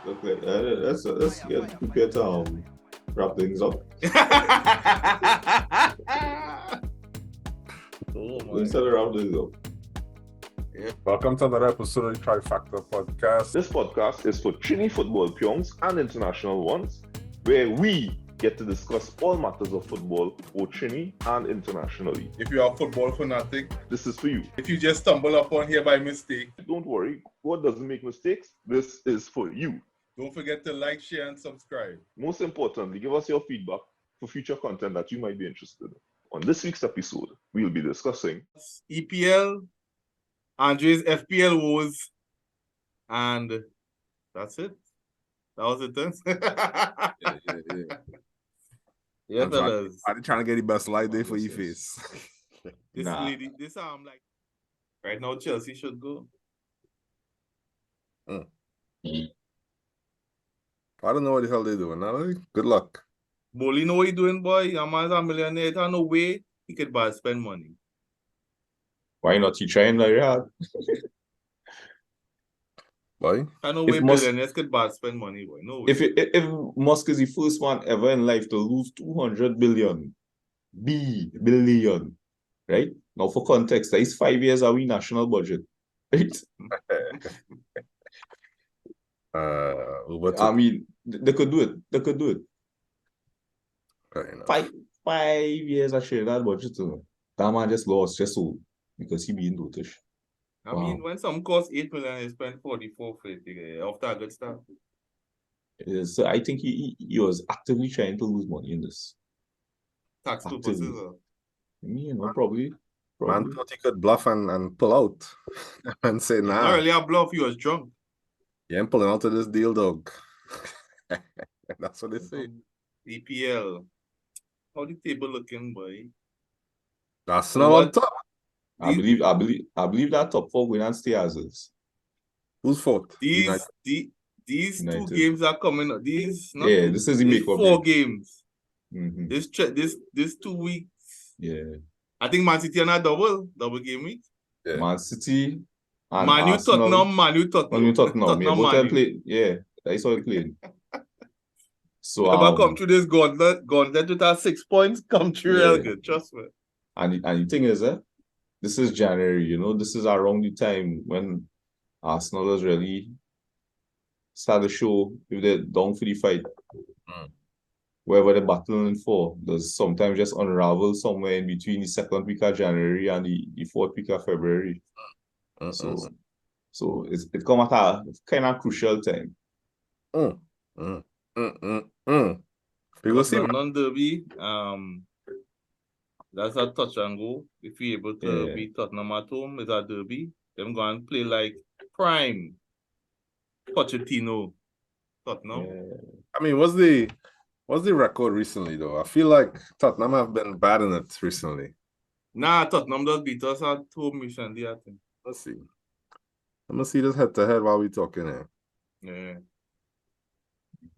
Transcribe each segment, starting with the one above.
Okay, let's get prepared to wrap things up. Let's start to wrap things up. Yeah. Welcome to another episode of the Trifactor podcast. This podcast is for Trini football pionks and international ones, where we get to discuss all matters of football, both Trini and internationally. If you are a football fanatic, this is for you. If you just stumble upon here by mistake, don't worry, God doesn't make mistakes. This is for you. Don't forget to like, share, and subscribe. Most importantly, give us your feedback for future content that you might be interested in. On this week's episode, we'll be discussing EPL, Andre's FPL woes, and that's it. That was it then. Yeah, fellas. I'm trying to get the best light day for your face. This lady, this I'm like, right now Chelsea should go. I don't know what the hell they're doing. Now, good luck. Bolly know what he doing, boy. Your man's a millionaire. There's no way he could buy spend money. Why not? You trying like that? Why? I know way billionaires could buy spend money, boy. No way. If Musk is the first one ever in life to lose 200 billion, billion, right? Now for context, that is 5 years of our national budget, right? I mean, they could do it. They could do it. Five years actually that budget. That man just lost just so because he being noticed. I mean, when some cost 8 million, he spent 44 for it after a good start. So I think he was actively trying to lose money in this. Tax purposes. You know, probably. Man thought he could bluff and pull out and say, nah. Not really a bluff, he was drunk. Yeah, I'm pulling out of this deal, dog. That's what they say. EPL. How the table looking, boy? That's not on top. I believe that top four will not stay as is. Who's fourth? These United. 2 games are coming up. This is the make-up 4 games. Mm-hmm. This 2 weeks. Yeah. I think Man City are not double game week. Yeah. Man City and Man U Tottenham. Yeah, that's how they played. So come through this gauntlet with our 6 points, come through real good, trust me. And the thing is, this is January, you know, this is around the time when Arsenal is really start to show if they're down for the fight. Wherever they're battling for, does sometimes just unravel somewhere in between the 2nd week of January and the 4th week of February. So it come at a kind of crucial time. We will see. London derby, that's a touch and go. If you're able to beat Tottenham at home, it's a derby. Them going to play like prime Pochettino Tottenham. Yeah. I mean, what's the record recently though? I feel like Tottenham have been bad in it recently. Nah, Tottenham does beat us at home recently, I think. Let's see. I'm gonna see this head to head while we talking here. Yeah.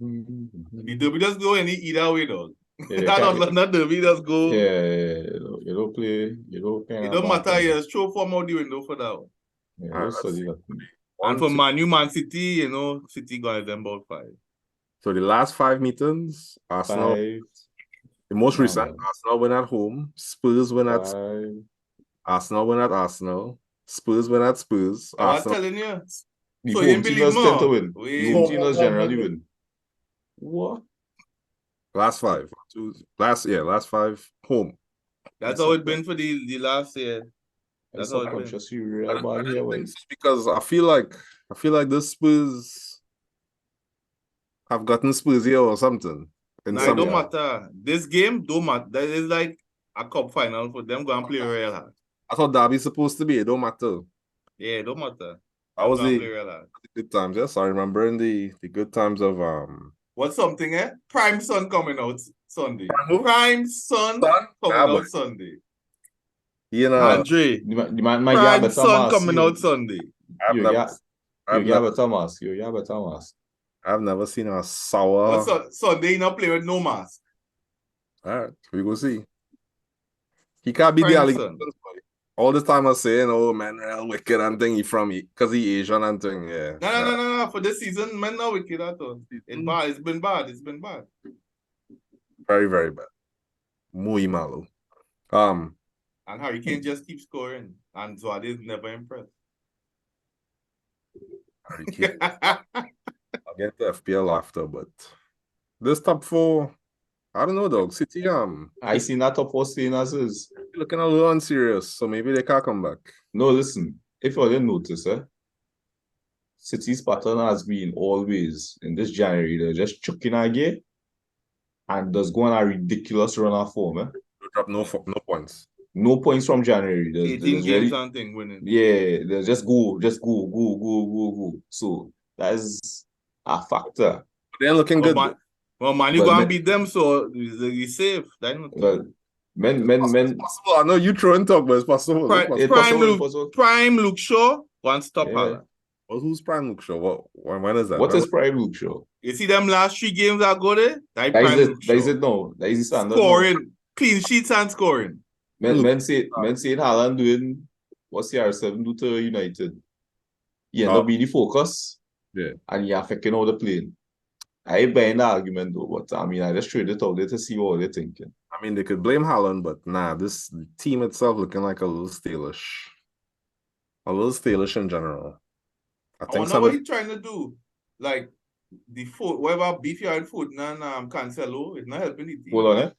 The derby does go either way, though. Yeah, that derby does go. Yeah. You don't play. You don't. It don't matter. Yes, throw form out the window for that one. Yeah, and for Man City, you know, City got them about 5. So the last 5 meetings, Arsenal. 5. The most recent, Arsenal win at home. Spurs win at. Arsenal win at Arsenal. Spurs win at Spurs. I'm telling you. The home teams tend to win. The home teams generally win. What? Last 5. Last 5 home. That's how it's been for the last year. That's how it's been. Because I feel like the Spurs have gotten Spurs here or something. It don't matter. This game don't matter. That is like a cup final for them going to play real hard. I thought Derby's supposed to be. It don't matter. Yeah, it don't matter. That was the good times. Yes, I remember in the good times of What's something, Prime Sun coming out Sunday. Prime Sun coming out Sunday. You know, Andre, Prime Sun coming out Sunday. You have a Thomas. I've never seen a sour. Sunday, you not play with no mask. All right, we go see. He can't be the alligators. all the time I was saying, oh, man, real wicked and thing, because he Asian and thing, yeah. No. For this season, man, not wicked at all. It's been bad. Very, very bad. Muy malo. And Harry Kane just keeps scoring. And Suarez is never impressed. Harry Kane. I'll get to FPL after, but this top four, I don't know, dog. City, I seen that top four staying as is. Looking a little unserious, so maybe they can't come back. No, listen. If you didn't notice, City's pattern has been always in this January, they're just chucking a game and just go on a ridiculous run of form. They drop no points. No points from January. 18 games something winning. Yeah, they just go. So that is a factor. They're looking good. Well, man, you go and beat them, so you're safe. Well, men. Possible. I know you throwing talk, but it's possible. Prime Luke Shaw wants top Haaland. Well, who's Prime Luke Shaw? When is that? What is Prime Luke Shaw? You see them last 3 games that go there? That is it now. That is the standard. Scoring, clean sheets and scoring. Men say Haaland doing what's the R7 do to United? He end up being the focus. Yeah. And he affecting all the playing. I ain't buying the argument though, but I mean I just tried it out there to see what they're thinking. I mean they could blame Haaland, but nah, this team itself looking like a little stalish. A little stalish in general. I wonder what he's trying to do. Like the foot, whatever beef you had foot and Cancelo, it's not helping the team. Hold on,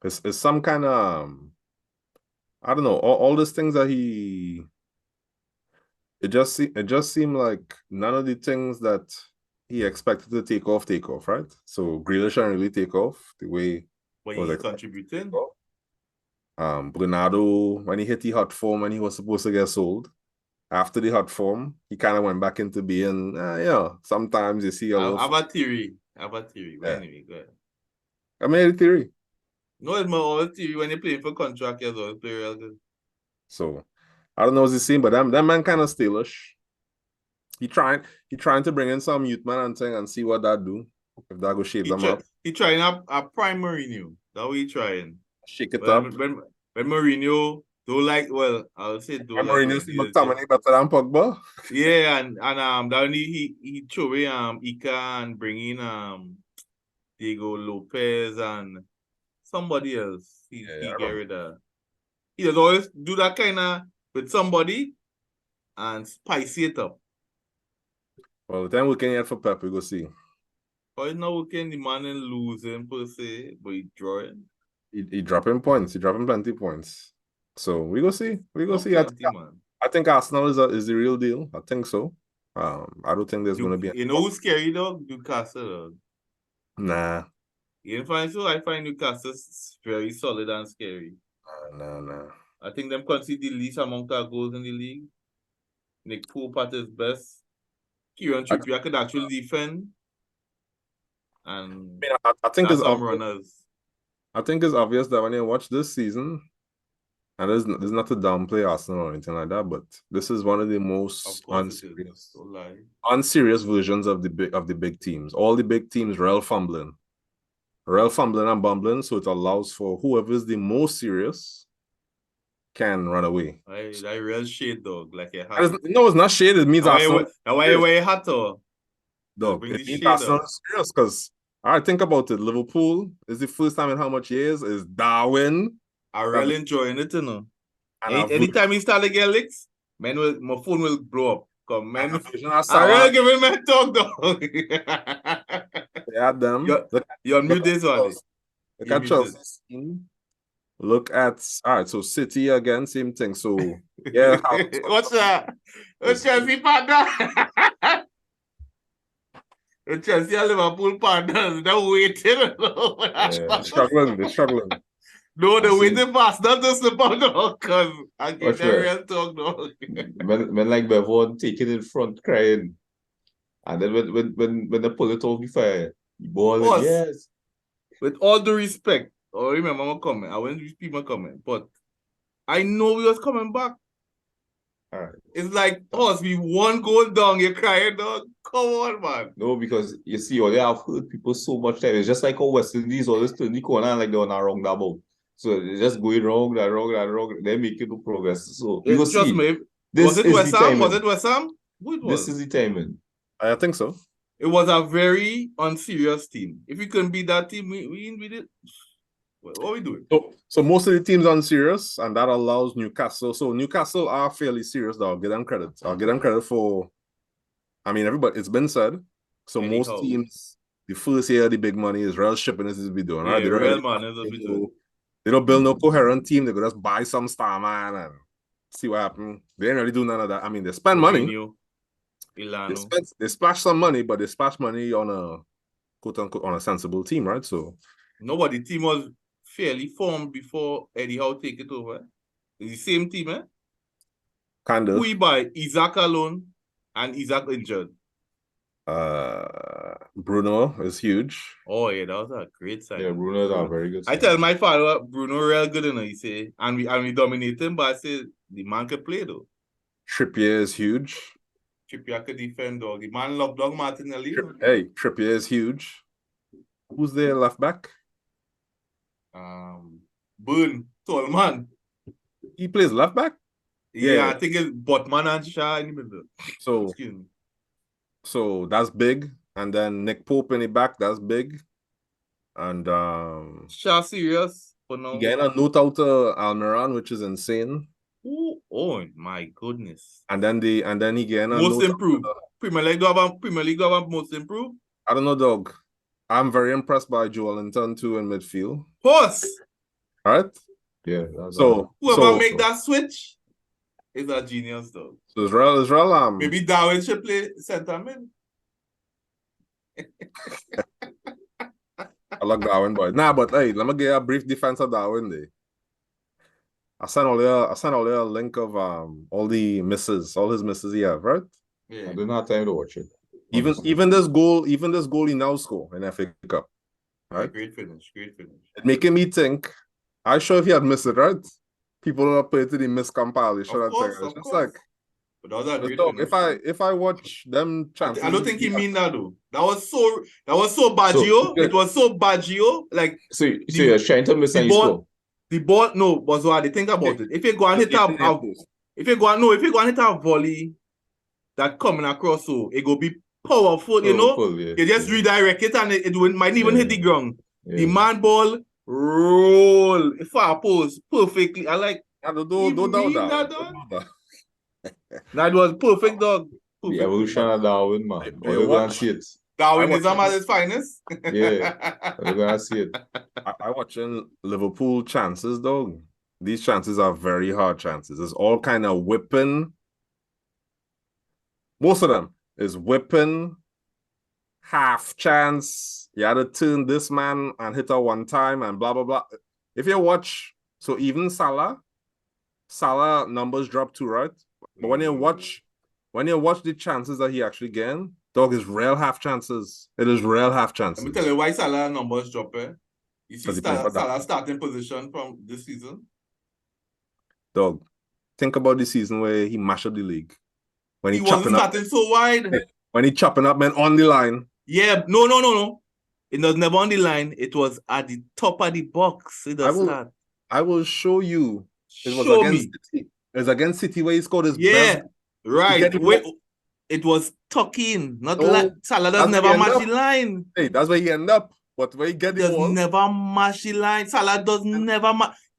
It's some kind of I don't know, all these things that it just seemed like none of the things that he expected to take off, right? So Grealish didn't really take off the way he's contributing. Bernardo, when he hit the hot form when he was supposed to get sold, after the hot form, he kind of went back into being, sometimes you see a little... I have a theory. But anyway, go ahead. I made a theory. No, it's my old theory. When you play for contract, you always play real good. So, I don't know what's he saying, but that man kind of stalish. He trying to bring in some youth man and thing and see what that do. If that go shape them up. He trying a prime Mourinho. That's what he trying. Shake it up. When Mourinho I'll say Mourinho's McTominay better than Pogba. Yeah, and that he throw away Ika and bring in Diego Lopez and somebody else. He get rid of. He does always do that kind of with somebody and spicy it up. Well, the time we can get for Pep, we go see. But it's not working. The man is losing per se, but he drawing. He dropping points. He dropping plenty we go see. I think Arsenal is the real deal. I think so. I don't think there's gonna be. You know who's scary though? Newcastle. Dog. Nah. You didn't find so? I find Newcastle very solid and scary. Nah. I think them concede the least amount of goals in the league. Nick Pope at his best. Kieran Trippier could actually defend. And I think it's some runners. I think it's obvious that when you watch this season, and there's not to downplay Arsenal or anything like that, but this is one of the most unserious versions of the big teams. All the big teams real fumbling and bumbling, so it allows for whoever is the most serious can run away. That real shade, dog. Like no, it's not shade. It means Arsenal. Why you wear a hat, dog? It means Arsenal is serious because I think about it. Liverpool is the first time in how much years is Darwin. I really enjoying it, you know. Anytime you start to get licks, my phone will blow up. Cause man, I really give him my talk, dog. Yeah, them. You unmute this one. Look at Chelsea. Look at so City again, same thing. So yeah, what's that? What's Chelsea partner? The Chelsea and Liverpool partners, they're waiting. They're struggling. No, they're waiting for us not to slip out, dog, because I get the real talk, dog. Men like Bevan taking in front, crying. And then when they pull it off before, the ball, yes. With all due respect, remember my comment, I won't repeat my comment, but I know we was coming back. All right. It's like, we one goal down, you're crying, dog. Come on, man. No, because you see, they have hurt people so much time. It's just like how West Indies always turn the corner and like they're on a wrong double. So they're just going wrong, they're making no progress. So you will Trust see. me. This Was it is West the Ham? timing. Was it West Ham? Who it was? This is the timing. I think so. It was a very unserious team. If we couldn't beat that team, we did. What are we doing? So most of the teams are unserious, and that allows Newcastle. So Newcastle are fairly serious, though. I'll give them credit. I'll give them credit for, I mean, everybody, it's been said. So most teams, the first year, the big money is real shipping this is be doing. Yeah, Right? real money is be doing. They don't build no coherent team. They could just buy some star man and see what happens. They ain't really do none of that. I mean, they spend money. They splash some money, but they splash money on a quote unquote on a sensible team, right? So nobody team was fairly formed before Eddie Howe take it over. It's the same team, eh? Kind of. We buy Isaac alone and Isaac injured. Bruno is huge. Oh yeah, that was a great sign. Yeah, Bruno is a very good sign. I tell my father Bruno real good enough. He say, and we dominate him, but I say the man can play though. Trippier is huge. Trippier can defend, dog. The man love dog Martinelli. Trippier is huge. Who's their left back? Boone, tall man. He plays left back? Yeah, I think it's Botman and Shaw in the middle. So, excuse me. So that's big. And then Nick Pope in the back, that's big. And Shaw serious for now. Getting a note out to Almiron, which is insane. Ooh, oh my goodness. And then he getting a most improved. Premier League have most improved. I don't know, dog. I'm very impressed by Joelinton too in midfield. Horse. All right. Yeah. Whoever make that switch is a genius, though. So Israel. Maybe Darwin should play center mid. I like Darwin, boy. Nah, but hey, let me get a brief defense of Darwin there. I sent all the link of all his misses he have, right? Yeah. I didn't have time to watch it. Even this goal he now score in FA Cup. Right? Great finish. It making me think, I'm sure if he had missed it, right? People don't put it to the missed compilation. Of course. Like, but that was a great dog, finish. if I watch them chances, I don't think he mean that though. That was so Baggio. It was so Baggio. Like so you're trying to miss and you score. The ball, no, was what they think about it. If you go and hit a volley that coming across, so it go be powerful, you know. Yeah, you just redirect it and it might even hit the ground. Yeah. The man ball roll far post perfectly. I like. Don't doubt that. That was perfect, dog. Perfect. The evolution of Darwin, man. You're gonna see it. Darwinism at its finest. Yeah, you're gonna see it. I watching Liverpool chances, dog. These chances are very hard chances. It's all kind of whipping. Most of them is whipping, half chance. You had to turn this man and hit her one time and blah, blah, blah. If you watch, so even Salah numbers drop too, right? But when you watch the chances that he actually getting, dog, is real half chances. It is real half chances. Let me tell you why Salah numbers drop, eh? You see Salah starting position from this season? Dog, think about the season where he mashed up the league. When he wasn't starting so wide. When he chopping up men on the line. Yeah, no. It was never on the line. It was at the top of the box. I will show you. It was against City. It was against City where he scored his best. Right. It was tucking, not like Salah does never match the line. Hey, that's where he end up. But where he get the ball, never match the line. Salah does never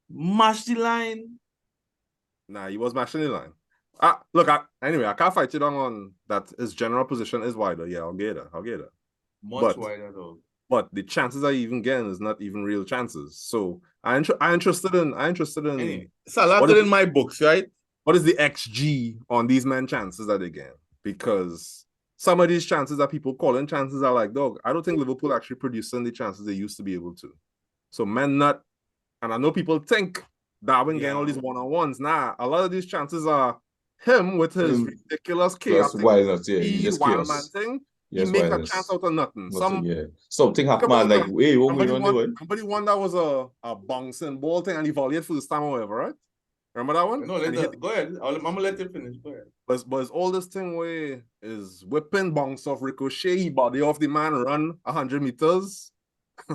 match the line. Nah, he was matching the line. Look, anyway, I can't fight you on that. His general position is wider. Yeah, I'll get it. Much wider though. But the chances I even getting is not even real chances. So I'm interested in. Anyway, Salah in my books, right? What is the XG on these men chances that they get? Because some of these chances that people calling chances are like, dog, I don't think Liverpool actually producing the chances they used to be able to. So men not, and I know people think Darwin getting all these one-on-ones. Nah, a lot of these chances are him with his ridiculous chaos. Wild man thing. He make a chance out of nothing. Something happened like, hey, somebody won that was a bouncing ball thing and he volleyed first time or whatever, right? Remember that one? No, go ahead. I'm gonna let you finish. Go ahead. But it's all this thing where is whipping bounce off ricochet, he body off the man, run 100 meters,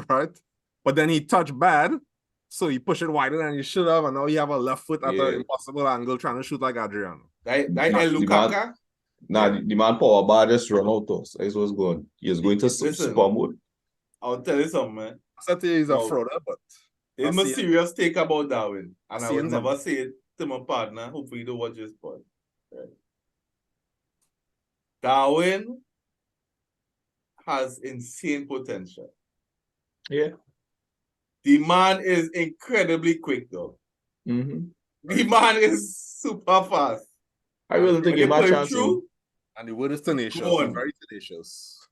right? But then he touch bad, So you push it wider than you should have, and now you have a left foot at an impossible angle trying to shoot like Adriano. That El Lukaku. The man power bar just run out us. That's what's going. He's going to super mode. I'll tell you something, man. I said he's a fraud, but it's my serious take about Darwin. And I would never say it to my partner. Hopefully you don't watch this part. Right. Darwin has insane potential. Yeah. The man is incredibly quick, though. Mm-hmm. The man is super fast. I really think he might chance him. And the word is tenacious. He's very tenacious.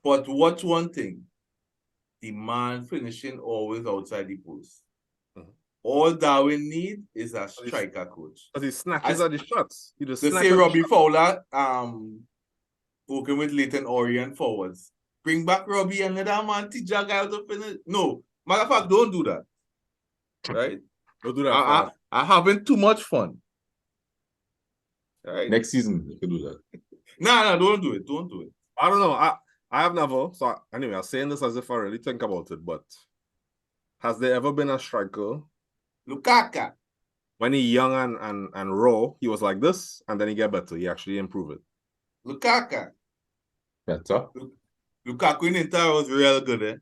But watch one thing. The man finishing always outside the post. Mm-hmm. All Darwin need is a striker coach. But he snatches at the shots. He just they say Robbie Fowler working with Leighton Orient forwards. Bring back Robbie and let that man teach that guy how to finish. No. Matter of fact, don't do that. Right? Don't do that. I'm having too much fun. Right? Next season, you can do that. No, don't do it. Don't do it. I don't know. I have never. So anyway, I'm saying this as if I really think about it, but has there ever been a striker? Lukaku. When he young and raw, he was like this, and then he get better. He actually improve it. Lukaku. Better. Lukaku in Inter was real good,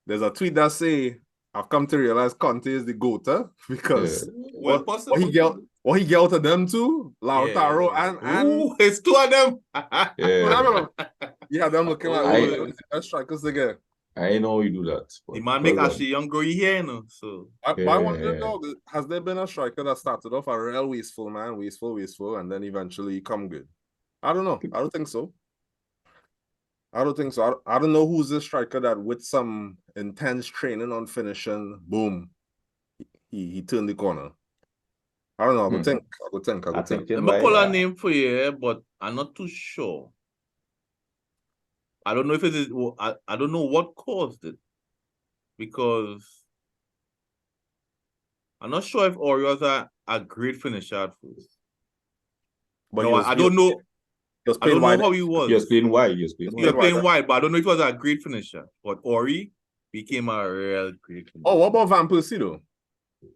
There's a tweet that say, I've come to realize Conte is the GOAT, because what he get out of them too, Lautaro and it's two of them. Yeah, them looking like the best strikers they get. I know you do that. The man make Ashley Young go here, you know. So I wonder, dog, has there been a striker that started off a real wasteful man, wasteful, and then eventually come good? I don't know. I don't think so. I don't know who's the striker that with some intense training on finishing, boom, he turned the corner. I don't know. I would think. Let me call a name for you, but I'm not too sure. I don't know if it is. I don't know what caused it, because I'm not sure if Orioles are a great finisher at first. But no, I don't know. I don't know how he was. He was playing wide. But I don't know if he was a great finisher. But Ori became a real great finisher. Oh, what about Van Persie though?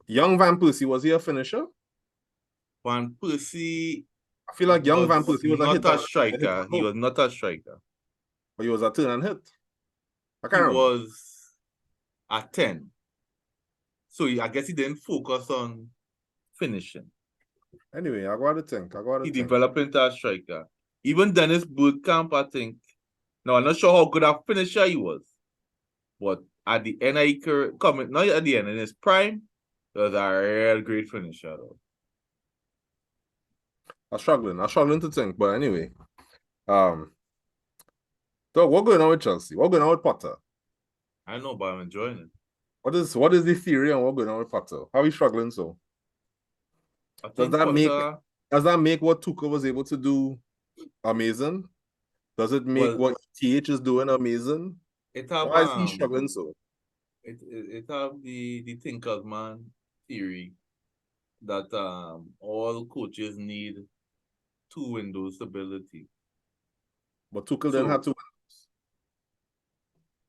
Young Van Persie, was he a finisher? Van Persie, I feel like young Van Persie was not a striker. He was not a striker. But he was a turn and hit. He was a 10. So I guess he didn't focus on finishing. Anyway, I got to think. He developed into a striker. Even Dennis Bergkamp, I think. Now, I'm not sure how good a finisher he was. But at the end of his career, not at the end, in his prime, he was a real great finisher, though. I'm struggling to think, but anyway. So what's going on with Chelsea? What's going on with Potter? I know, but I'm enjoying it. What is the theory on what's going on with Potter? How are we struggling so? Does that make what Tuchel was able to do amazing? Does it make what TH is doing amazing? Why is he struggling so? It have the thinkers man theory that all coaches need 2 windows stability. But Tuchel didn't have 2 windows.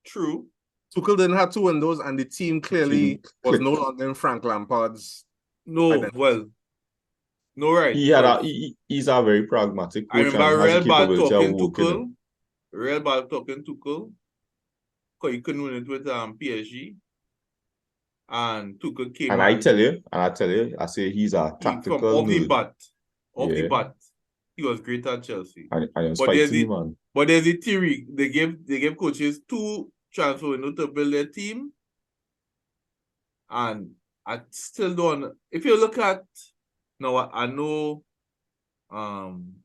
True. Tuchel didn't have 2 windows, and the team clearly was no longer in Frank Lampard's. No, right. He's a very pragmatic coach. I remember Real Bad talking Tuchel, because he couldn't win it with PSG. And Tuchel came. And I tell you, I say he's a tactical off the bat. He was great at Chelsea. And he was fighting, man. But there's a theory. They gave coaches 2 transfer windows to build their team. And I still don't. If you look at, I know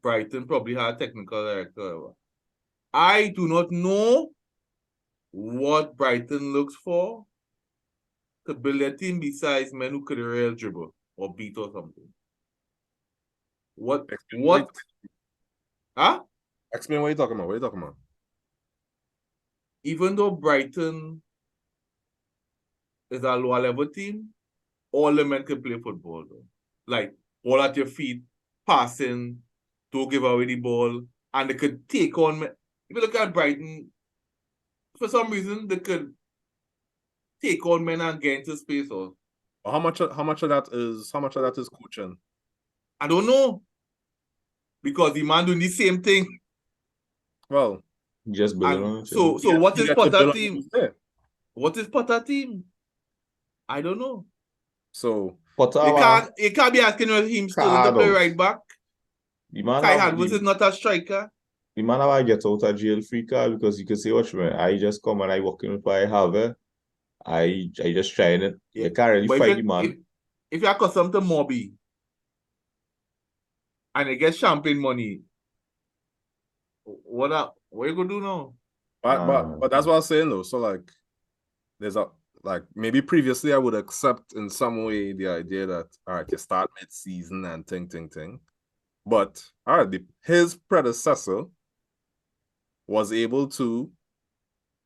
Brighton probably had a technical director. I do not know what Brighton looks for to build their team besides men who could real dribble or beat or something. What? Huh? Explain what you're talking about. Even though Brighton is a lower level team, all the men can play football though. Like ball at your feet, passing, don't give away the ball, and they could take on. If you look at Brighton, for some reason they could take on men and get into space. Or How much of that is coaching? I don't know. Because the man doing the same thing. Well, Just building on it. So you what is get to Potter build on team? who's there. What is Potter team? I don't know. So Potter, You can't be asking him still to play right back. the man Kai have Hadwitz is not a striker. the man have I get out of jail free card because you can say, watch me, I just come and I walk in with what I have it. I just trying it. You can't really But fight the man. if you're accustomed to Mobby and you get champagne money, what you gonna do now? But that's what I was saying though. So like there's a like maybe previously I would accept in some way the idea that all right, you start mid-season and ting. But all right, his predecessor was able to,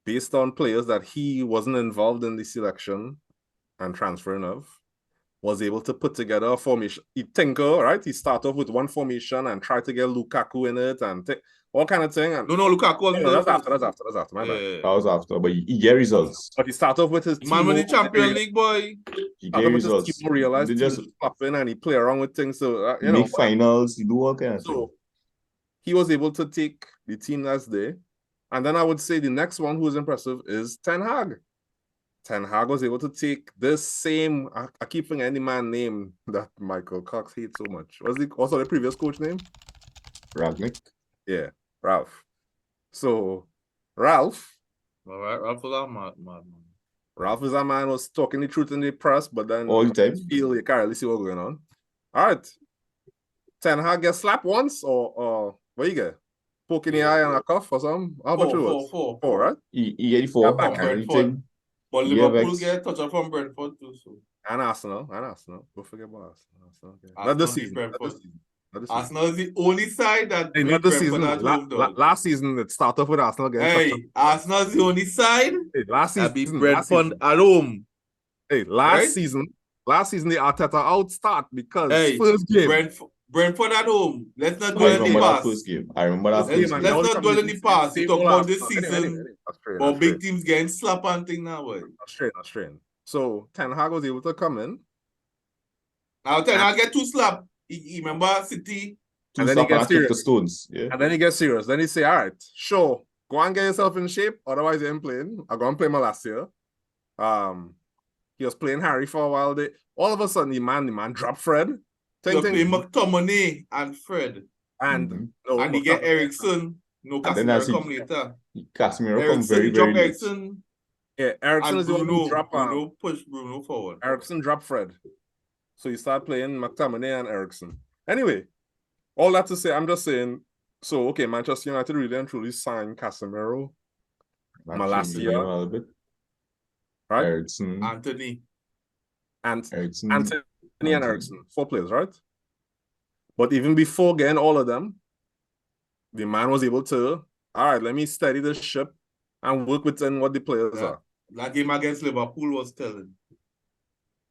based on players that he wasn't involved in the selection and transferring of, was able to put together a formation. He tinker, right? He start off with one formation and try to get Lukaku in it and all kind of thing. And No, Lukaku wasn't there. That's after. My bad. That was after, but he get results. But he start off with his team. Man, when the Champions League, boy. He get results. He realized he just popping and he play around with things. So you make finals, he do all kind of so he was able to take the team that's there. And then I would say the next one who is impressive is Ten Hag. Ten Hag was able to take this same, I keep forgetting the man name that Michael Cox hates so much. What's the previous coach name? Ragnick. Yeah, Ralph. So, Ralph. All right, Ralph is a man. Ralph is a man who was talking the truth in the press, but then all the time. You can't really see what's going on. All right. Ten Hag get slapped once or what you get? Poke in the eye and a cuff or something? How much it was? Four, right? He get 4. But Liverpool get a touch from Brentford too. So. And Arsenal. Don't forget about Arsenal. Okay. Not this season. Arsenal is the only side that not this season. Last season it started off with Arsenal getting Arsenal is the onty side. Last season beat Brentford at home. Last season the Arteta outstart because first game. Brentford at home. Let's not dwell in the past. I remember that first game. Let's not dwell in the past. We talk about this season. But big teams getting slapped and thing now. Not straight. So Ten Hag was able to come in. Now Ten Hag get 2 slapped. He remember City. And then he gets serious. The stones. Yeah. And then he gets serious. Then he say, all right, sure, go and get yourself in shape. Otherwise, you ain't playing. I go and play my last year. He was playing Harry for a while. All of a sudden, the man dropped Fred. He play McTominay and Fred. And he get Ericsson. No, Casemiro come later. Casemiro come very, very late. Ericsson. Yeah, Ericsson is the one who dropped Bruno push Bruno forward. Ericsson dropped Fred. So you start playing McTominay and Ericsson. Anyway, all that to say, I'm just saying, so, okay, Manchester United really and truly signed Casemiro. Malacia. Right? Ericsson. Anthony. Anthony and Ericsson. 4 players, right? But even before getting all of them, the man was able to, all right, let me steady the ship and work within what the players are. That game against Liverpool was telling.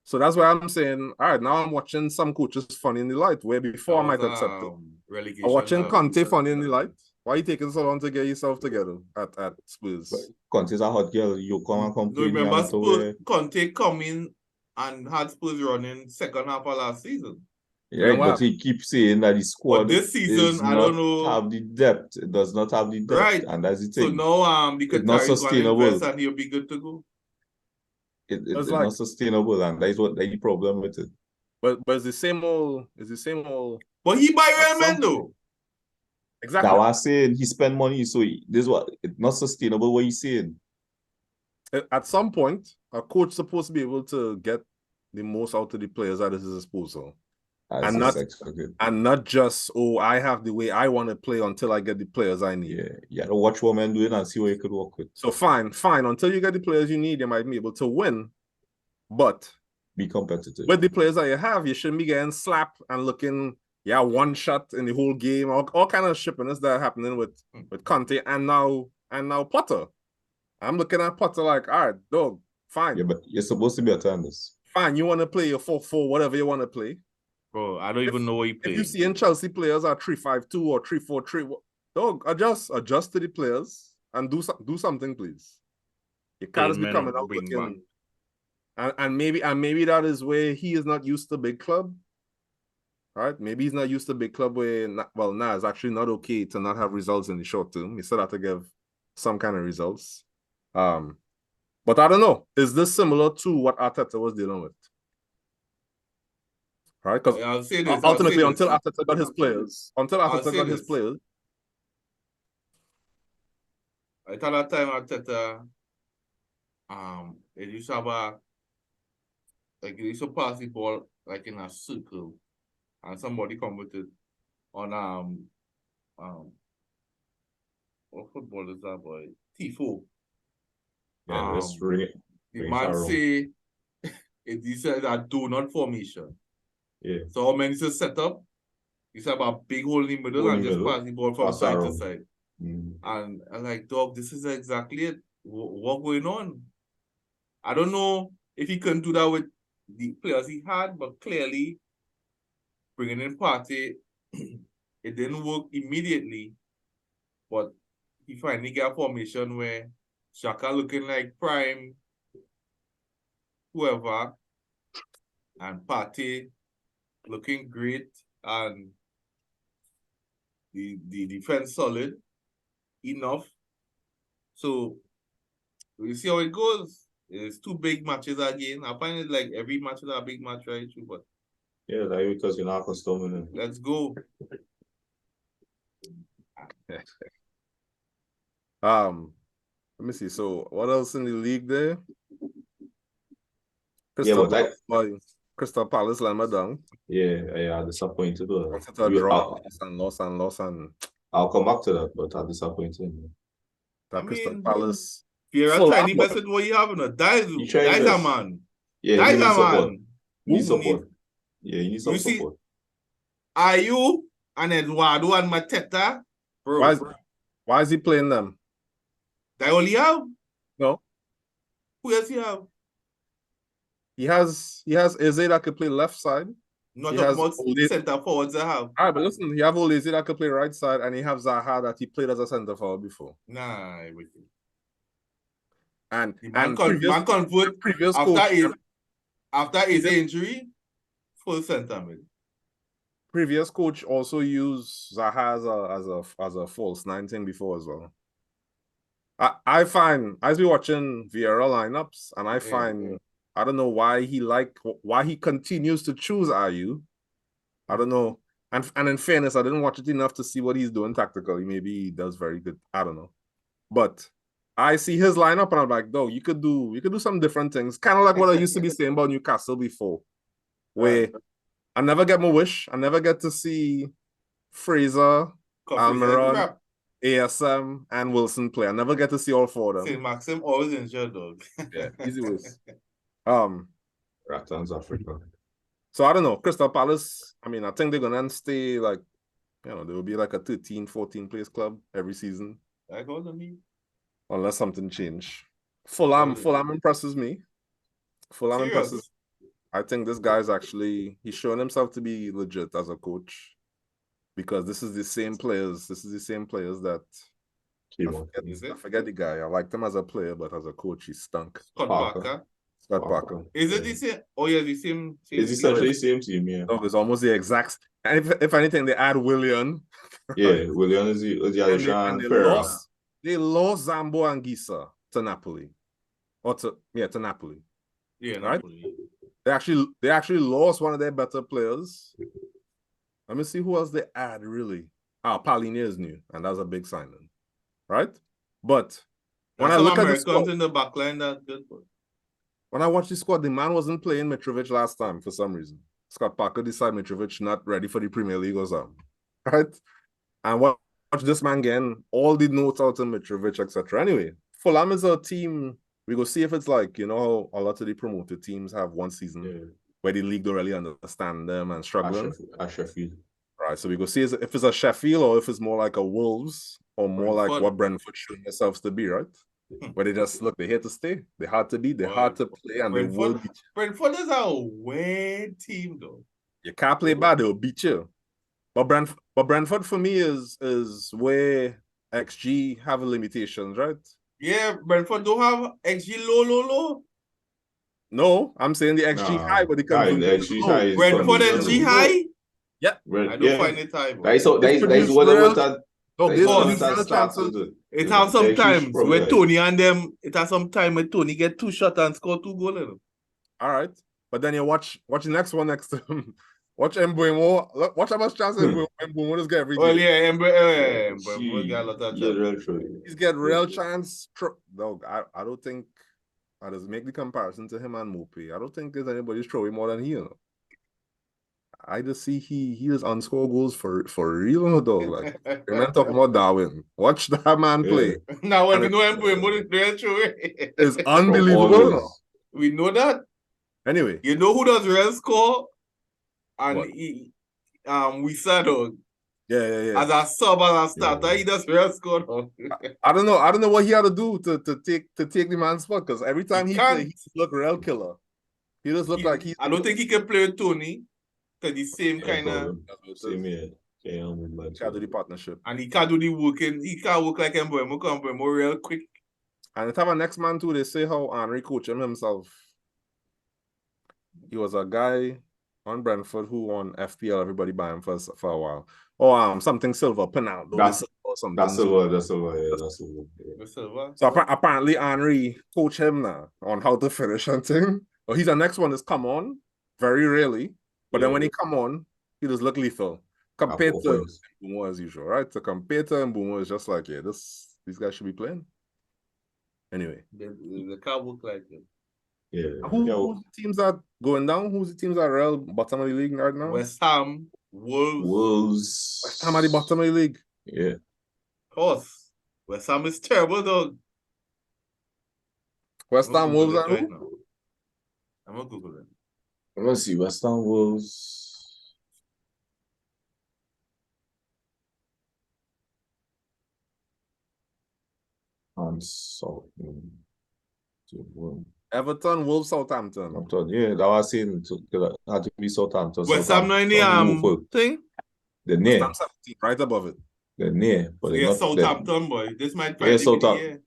So that's why I'm saying, all right, now I'm watching some coaches funny in the light, where before I might accept it. I'm watching Conte funny in the light. Why are you taking so long to get yourself together at Spurs? But Conte's a hot girl. You come and complain. No, remember Spurs, Conte come in and had Spurs running second half of last season. Yeah, but he keeps saying that his squad this season, I don't know, have the depth. It does not have the depth, right? And that's the thing. So now, because not sustainable, and he'll be good to go. It's not sustainable, and that's the problem with it. But it's the same old. But he buy Real men though. Exactly. That was saying he spend money, so this what it's not sustainable. What he's saying. At some point, a coach supposed to be able to get the most out of the players at his disposal. And not just, I have the way I want to play until I get the players I need. Yeah, you gotta watch what men doing and see what you could work with. So fine. Until you get the players you need, you might be able to win, but be competitive. With the players that you have, you shouldn't be getting slapped and looking, one shot in the whole game, all kind of shippiness that are happening with Conte and now Potter. I'm looking at Potter like, all right, dog, fine. Yeah, but you're supposed to be better than this. Fine, you want to play your 4-4, whatever you want to play. Bro, I don't even know what you play. If you see in Chelsea players are 3-5-2 or 3-4-3, dog, adjust to the players and do something, please. You can't just be coming out looking. And maybe that is where he is not used to big club. Right? Maybe he's not used to big club where it's actually not okay to not have results in the short term. He still have to give some kind of results. But I don't know. Is this similar to what Arteta was dealing with? Right? Because ultimately, until Arteta got his players, I thought that time Arteta, it used to have it used to pass the ball like in a circle, and somebody come with it on what football is that, boy? Tifo. Yeah, let's ring the man say he said that do not formation. Yeah. So how many to set up? He said about big hole in the middle and just pass the ball from side to side. And I'm like, dog, this is exactly it. What going on? I don't know if he couldn't do that with the players he had, but clearly bringing in Partey, it didn't work immediately. But he finally got a formation where Xhaka looking like prime whoever, and Partey looking great, and the defense solid enough. So we see how it goes. It's 2 big matches again. I find it like every match is a big match, right? But yeah, like because you're not accustomed. Let's go. Let me see. So what else in the league there? Crystal Palace let me down. Yeah, disappointed. Loss. I'll come back to that, but I'm disappointed. Crystal Palace. If you're a tiny message, what you have? That is a man. Yeah, that is a man. You need support. Yeah, you need some support. Are you and Eduardo and Mateta? Bro. Why is he playing them? They only have? No. Who else you have? He has Eze that could play left side. Not about center forwards I have. All right, but listen, he have Eze that could play right side, and he have Zaha that he played as a center forward before. Nah, everything. And previous after Eze injury, full center mid. Previous coach also used Zaha as a false 9 thing before as well. I find as we watching Vieira lineups, and I find I don't know why he continues to choose Ayew. I don't know. And in fairness, I didn't watch it enough to see what he's doing tactically. Maybe he does very good. I don't know. But I see his lineup and I'm like, dog, you could do some different things. Kind of like what I used to be saying about Newcastle before. Where I never get my wish. I never get to see Fraser, Almiron, ASM, and Wilson play. I never get to see all 4 of them. See, Maxim always injured, dog. Yeah, easy ways. Ratans Africa. So I don't know. Crystal Palace, I mean, I think they're gonna stay like, they will be like a 13, 14 place club every season. I got them. Unless something change. Fulham impresses me. Fulham impresses. I think this guy's he's showing himself to be legit as a coach. Because this is the same players that I forget the guy. I liked him as a player, but as a coach, he stunk. Scott Parker. Is it the same? Oh, yeah, the same. It's essentially the same team, yeah. No, it's almost the exact. And if anything, they add Willian. Yeah, Willian is the Alexandre. They lost Zambo and Gisa to Napoli. To Napoli. Yeah, right? Napoli. They actually lost one of their better players. Let me see who else they add, really. Palhinha is new, and that's a big signing. Right? But when I look at the squad, in the backline, that's good. When I watched the squad, the man wasn't playing Mitrovic last time for some reason. Scott Parker decided Mitrovic not ready for the Premier League or something. Right? And watch this man getting all the notes out of Mitrovic, etc. Anyway, Fulham is a team. We go see if it's like, how a lot of the promoted teams have one season where the league don't really understand them and struggling. At Sheffield. Right, so we go see if it's a Sheffield or if it's more like a Wolves or more like what Brentford showing themselves to be, right? Where they just look, they're here to stay. They're hard to beat, they're hard to play, and Brentford, they will beat you. Brentford is a weird team, though. You can't play bad, they'll beat you. But Brentford for me is where XG have limitations, right? Yeah, Brentford don't have XG low. No, I'm saying the XG high, but the conversion the XG is high low. is Brentford conversion XG low. high? Yeah. I don't find it high, bro. That is produced what real- that. No, That they is what produce that real starts chances. with. It has some The XG times probably where high. Tony and them, it has some time where Tony get 2 shots and score 2 goals. All right. But then you watch the next one next to him. Watch Mbuemo. Watch how much chances Mbuemo just get every game. Well, yeah, Ember got a lot of chances. He's get real chance. Dog, I don't think I just make the comparison to him and Mope. I don't think there's anybody's throwing more than he, you know. I just see he is unscore goals for real, dog. Like we're not talking about Darwin. Watch that man play. Now when we know Ember, they're true. It's unbelievable. We know that. Anyway, you know who does real score? And what? we said, dog. Yeah. As a sub, as a starter, he does real score. Dog. I don't know what he had to do to take the man's spot, because every time he play, he look real killer. He just look like I don't think he can play with Tony. Because the same kind of same can't do the partnership. And he can't do the working. He can't work like Mbuemo real quick. And the time of next man too, they say how Henry coached him himself. He was a guy on Brentford who won FPL, everybody buy him for a while. Oh, something silver, Penaldo. That's silver. So apparently Henry coached him now on how to finish and thing. But he's the next one is come on, very rarely. But then when he come on, he just look lethal. Compared to Mbuemo as usual, right? So compared to Mbuemo, it's just like, yeah, these guys should be playing. Anyway. The can't work like it. Yeah. Who's the teams that going down? Who's the teams that are bottom of the league right now? West Ham, Wolves. West Ham at the bottom of the league. Yeah. Of course. West Ham is terrible, dog. West Ham, Wolves, and who? I'm gonna Google it. Let's see. West Ham, Wolves. And Everton, Wolves, Southampton. Yeah, that was saying it had to be Southampton. West Ham not in the thing? They're near. Right above it. They're near. But yeah, Southampton, boy. This might be Southampton.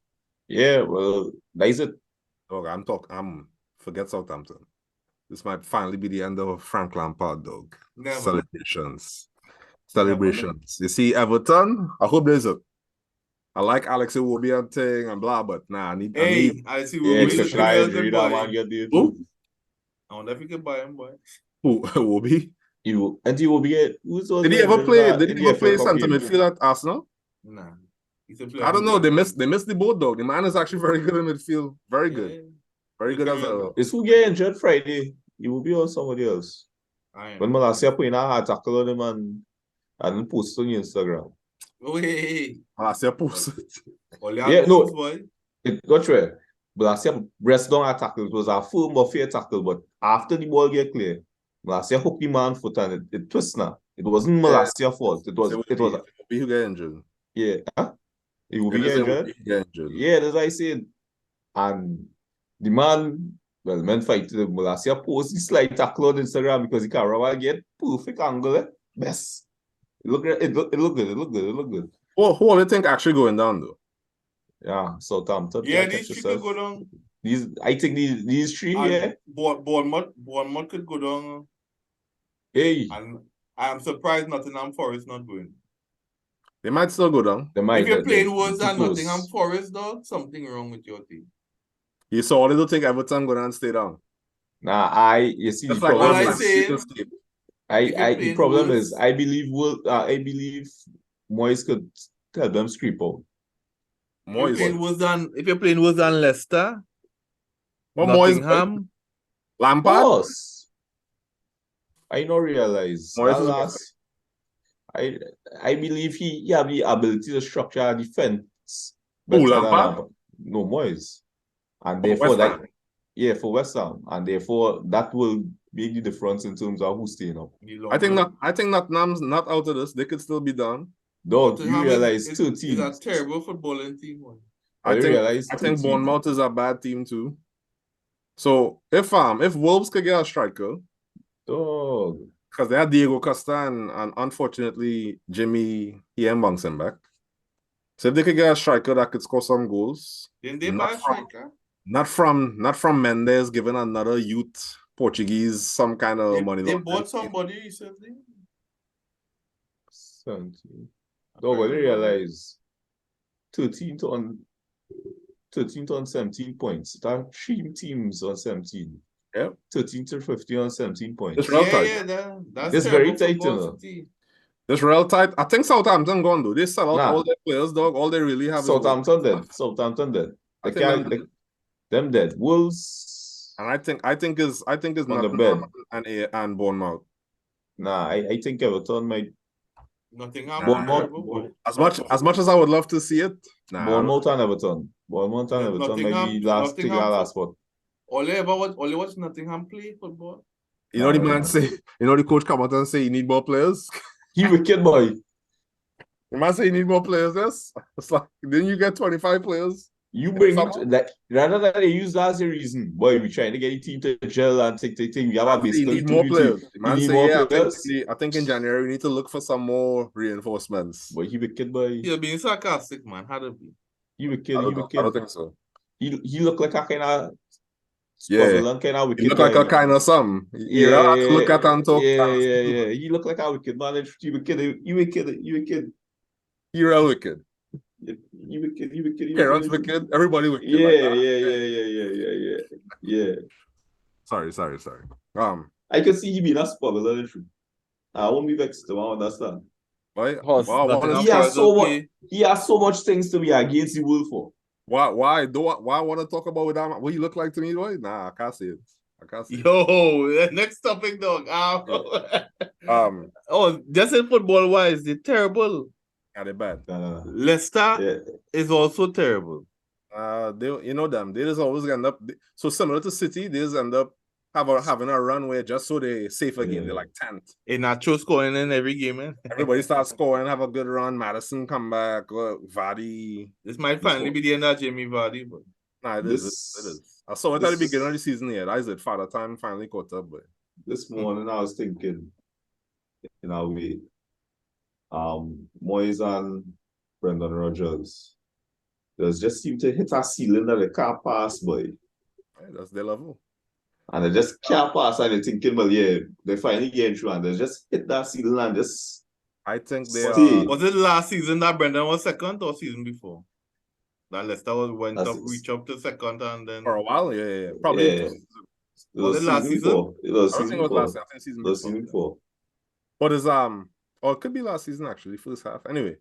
Yeah, well, that is it. Oh, forget Southampton. This might finally be the end of Frank Lampard, dog. Never. Celebrations. You see, Everton, I hope there's a. I like Alex Iwobi and thing and blah, but nah, I need. I see Iwobi. I wonder if you can buy him, boy. Who? Iwobi? And Iwobi. Did he ever play? Did he ever play center midfield at Arsenal? Nah. I don't know. They missed the boat, dog. The man is actually very good in midfield. Very good. Yeah. Very good as a. Is who get injured Friday? He will be on somebody else. When Malacia put in a hard tackle on him and post on Instagram. Malacia posted. Yeah, no. It got right. Malacia breast down a tackle. It was a full Murphy tackle, but after the ball get clear, Malacia hooked the man foot and it twists now. It wasn't Malacia's fault. It was who get injured. Yeah. Huh? He will be injured. Yeah, that's what I said. And the man, men fight the Malacia post the slide tackle on Instagram because he can't run get perfect angle. Best. It look good. Well, who do you think actually going down though? Yeah, Southampton. Yeah, these three could go down. I think these three, yeah. Bournemouth could go down. Hey. And I'm surprised Nottingham Forest not going. They might still go down. If you're playing Wolves and Nottingham Forest, dog, something wrong with your team. You saw they don't think Everton go down and stay down. Nah, you see that's the like problem. The problem is I believe Moyes could tell them scrape out. If you're playing Wolves and Leicester, Nottingham, Lampard. I don't realize. I believe he have the ability to structure a defense. Lampard? No, Moyes. And therefore for West Ham. And therefore that will make the difference in terms of who's staying up. I think Nottingham's not out of this. They could still be done. Dog, you realize 2 teams. It's a terrible footballing team. I think Bournemouth is a bad team too. So if Wolves could get a striker, dog, because they had Diego Costa and unfortunately Jimmy he ain't bouncing back. So if they could get a striker that could score some goals. Then they buy a striker. Not from Mendes giving another youth Portuguese some kind of money. They bought somebody recently. 17. No, but they realize 13th on 17 points. There are 3 teams on 17. Yep. 13 to 15 on 17 points. It's real tight. Yeah, that's It's very tight, you know. It's real tight. I think Southampton gone though. They sell out all their players, dog. All they really have Southampton dead. Them dead. Wolves. And I think is on the bed and Bournemouth. Nah, I think Everton might. Nottingham. As much as I would love to see it, Bournemouth and Everton. Bournemouth and Everton might be last spot. Only watch Nottingham play football. You know the man say, the coach come out and say you need more players. He wicked boy. The man say you need more players, yes. It's like then you get 25 players. You bring it like rather than they use that as a reason. Boy, we trying to get a team to gel and take. We have a basically need more players. Man say, more players. I think in January we need to look for some more reinforcements. Boy, he wicked boy. You're being sarcastic, man. How to be? He wicked. I don't think so. He look like a kind of kind of wicked. He look like a kind of some. Look at and talk. Yeah. He look like a wicked man. You wicked. He real wicked. You wicked. Parents wicked. Everybody wicked. Yeah. Sorry. I can see he being a spoiler. That's true. I won't be vexed. I understand. Right? Wow, he has so much things to be against the Wolf for. Why I want to talk about what you look like to me, boy? Nah, I can't see it. Yo, next topic, dog. Just in football wise, they're terrible. Yeah, they're bad. Leicester is also terrible. They them. They just always end up so similar to City. They just end up having a run where just so they're safe again. They're like 10th. Nacho scoring in every game, man. Everybody starts scoring, have a good run. Madison come back. Vardy. This might finally be the end of Jamie Vardy, but it is. I saw it at the beginning of the season here. That is it. Father time finally caught up, but this morning I was thinking in a way. Moyes and Brendan Rodgers. They just seem to hit a ceiling that they can't pass, boy. That's their level. And they just can't pass, and they're thinking, well, yeah, they finally get through, and they just hit that ceiling and just. I think they are. Was it last season that Brendan was second or season before? That Leicester reach up to second, and then for a while, yeah. Probably. Yeah. Was it last season? It was season 4. I think season 4. But it's it could be last season actually, first half. Anyway,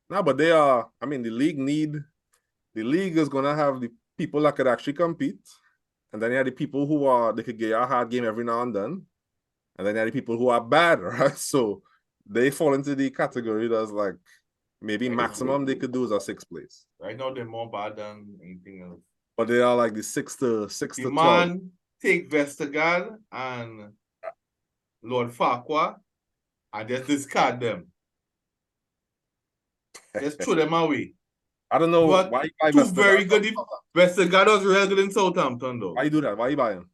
but they are. I mean, the league is gonna have the people that could actually compete, and then you have the people who they could get a hard game every now and then, and then you have the people who are bad, right? So they fall into the category that's like maybe maximum they could do is a 6th place. Right now they're more bad than anything else. But they are like the 6 to 12. Man, take Vestergaard and Lord Farquhar. I just discard them. Just throw them away. I don't know but why. Two very good. Vestergaard was real good in Southampton, though. Why you do that? Why you buy him?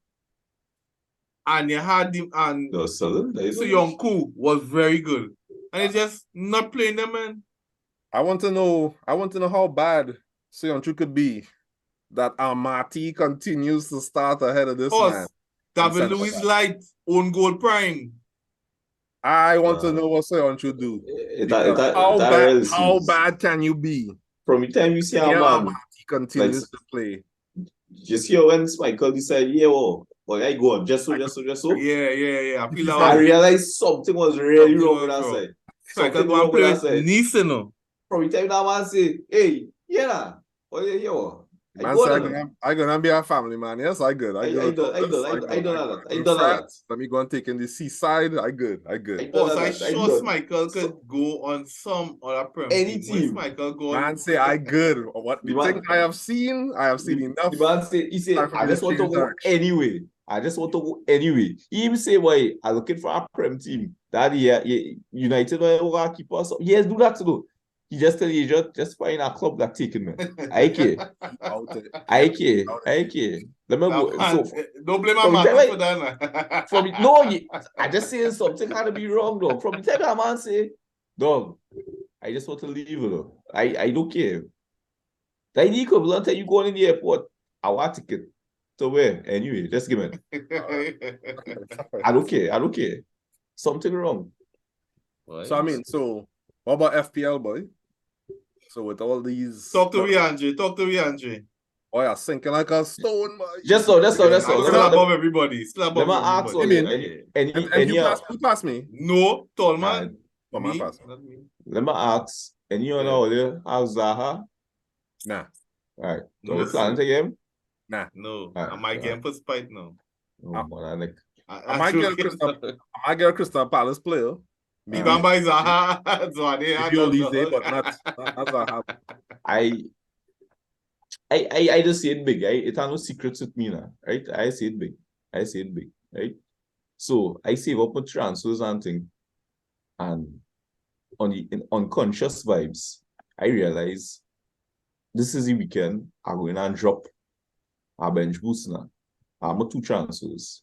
And you had him, and Soyuncu was very good, and he's just not playing them, man. I want to know how bad Soyuncu could be that Amati continues to start ahead of this man. David Luiz Light own goal prime. I want to know what Soyuncu do. How bad can you be? From the time you see how man he continues to play. Just hear when Michael decided, I go on, just so. Yeah. I realized something was really wrong with that side. Something wrong with that side. Nice, From the time that man say, hey, Man say, I'm gonna be a family man. Yes, I good. I done that. Let me go and take in the seaside. I good. I sure Michael could go on some other premier. Any team. Michael go man say I good. What the thing I have seen enough. The man say, he said, I just want to go anyway. He even say, why I'm looking for a prem team. That United will keep us up. Yes, do that too. He just tell you just find a club that taking me. I care. Let me go. Don't blame my man for that. I just saying something had to be wrong though. From the time that man say, dog, I just want to leave though. I don't care. Like the equivalent of you going in the airport, I want a ticket to where? Anyway, just give it. I don't care. Something wrong. So I mean, so what about FPL, boy? So with all these Talk to me, Andre. Oh yeah, sinking like a stone, boy. Just so. Still above everybody. Let me ask everybody. And you pass me. No, Tallman. Me? Pass. Not me. Let me ask. Any on all there have Zaha? Nah. Right. So No, we planning to game? Nah. No. Right, I might game for spite now. Oh, man, I might get a Crystal Palace player. You can buy Zaha. Maybe all these days, but not Zaha. I just say it big. It has no secrets with me now, right? I say it big, right? So I save up my transfers and things, and on the unconscious vibes, I realize this is the weekend. I'm going to drop a bench boost now. I'm 2 transfers,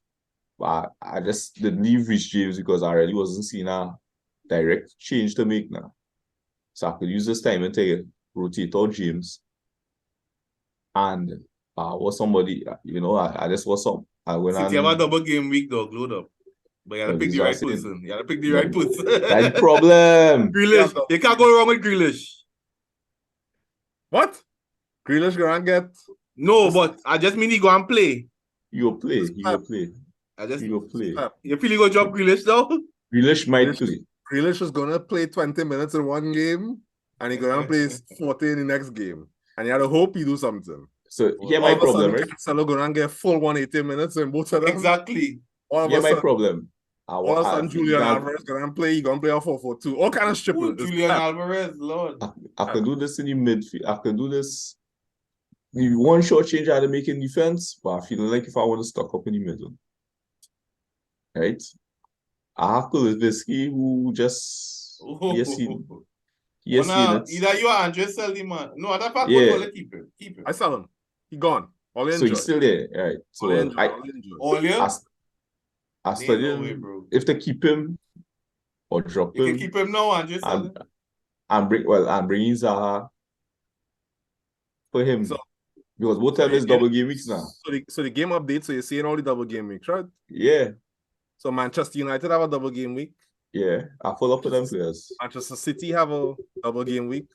but I just didn't leave Rich James because I really wasn't seeing a direct change to make now. So I could use this time and take rotate out James. And was somebody, I just was some. You have a double game week, dog. Load up. But you gotta pick the right person. You gotta pick the right person. That's the problem. Grealish. You can't go wrong with Grealish. What? Grealish gonna get? No, but I just mean he go and play. You'll play. I just You'll play. You feel he go drop Grealish though? Grealish might play. Grealish is gonna play 20 minutes in one game, and he's gonna play 40 in the next game. And you had to hope he do something. So here my problem, right? Cancelo gonna get full 180 minutes in both of them. Exactly. Here my problem. All of a sudden, Julian Alvarez gonna play. He gonna play a 4-4-2. All kind of stripping. Julian Alvarez, Lord. I can do this in the midfield. I can do this. The one short change I had to make in defense, but I feel like if I want to stock up in the middle, right? I have Kuliviski who just either you or Andre sell him, man. No, other part keep him. I sell him. He gone. So he's still there, right? So I studied if to keep him or drop him. You can keep him now and just sell him. I'm bringing Zaha for him. So, because both of them is double game weeks now. So the game update, so you're seeing all the double game weeks, right? Yeah. So Manchester United have a double game week. Yeah, I follow up with them players. Manchester City have a double game week.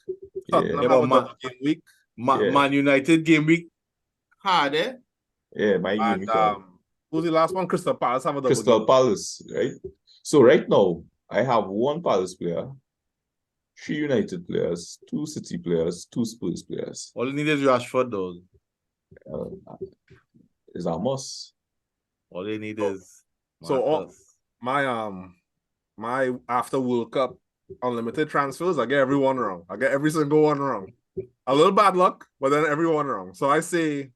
Tottenham have a double game week. Man United game week hard, eh? Yeah, my game week. Who's the last one? Crystal Palace have a double Crystal game. Palace, right? So right now, I have 1 Palace player, 3 United players, 2 City players, 2 Spurs players. All you need is Rashford, though. Is a must. All you need is my after World Cup unlimited transfers, I get everyone wrong. I get every single one wrong. A little bad luck, but then everyone wrong. So I say,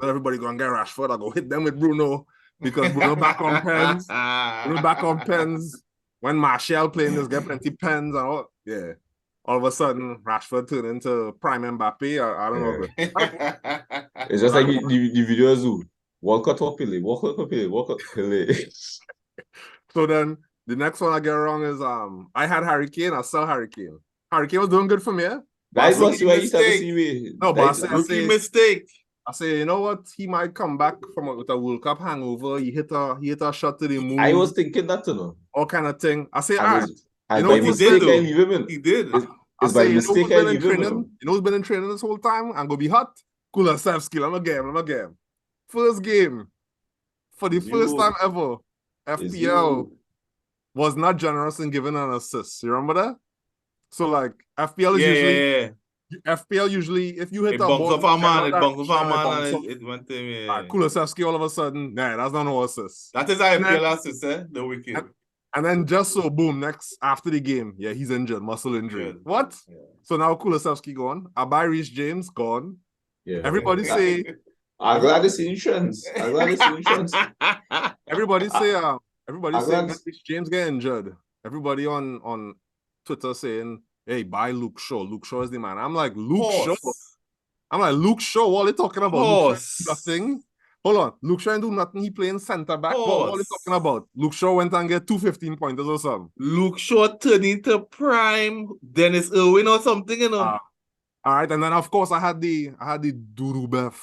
everybody gonna get Rashford. I go hit them with Bruno because Bruno back on pens. Bruno back on pens. When Martial playing this, get plenty pens and all. Yeah. All of a sudden, Rashford turned into prime Mbappe. I don't know. It's just like the videos who walk out Pele. So then the next one I get wrong is I had Harry Kane. I sell Harry Kane. Harry Kane was doing good for me. Yeah? That's what you see. No, but I say mistake. I say, you know what? He might come back with a World Cup hangover. He hit a shot to the moon. I was thinking that, all kind of thing. I say, you know what he did? He did. It's by mistake I leave him. You know who's been in training this whole time? I'm gonna be hot. Kulusevski. I'm a game. First game for the first time ever. FPL was not generous in giving an assist. You remember that? So like FPL is FPL usually if you hit it bunks off our man, it went to me. Kulusevski all of a sudden, that's not no assist. That is our FPL assist, the wicked. And then just so boom, next after the game, he's injured, muscle injury. What? Yeah. So now Kulusevski gone. I buy Reece James gone. Yeah. Everybody say I'm glad it's insurance. Everybody say Reece James get injured. Everybody on Twitter saying, hey, buy Luke Shaw. Luke Shaw is the man. I'm like, Luke Shaw? What are they talking about? Nothing. Hold on. Luke Shaw ain't do nothing. He playing center back. What are they talking about? Luke Shaw went and get 2 15-pointers or something. Luke Shaw turned into prime Dennis Irwin or something, you know. All right, and then of course I had the Durubef,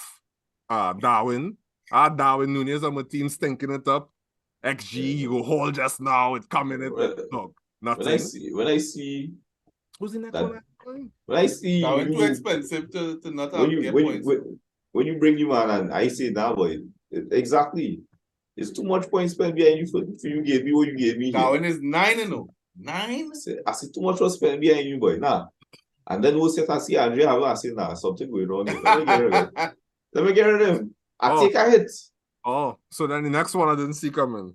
Darwin. I had Darwin Nunez on my team stinking it up. XG, you go hold just now. It's coming in. No, nothing. When I see who's in that that, corner? when I see That was you, too expensive to not have when get points. when you bring you man and I say that boy, exactly. It's too much points spent behind you for you gave me what you gave me. Darwin is 9-0. 9? I say too much was spent behind you, boy. Nah. And then we'll set I see Andre have I say nah, something going on here. Let me get rid of him. Let me get rid of him. I take a hit. Oh, so then the next one I didn't see coming.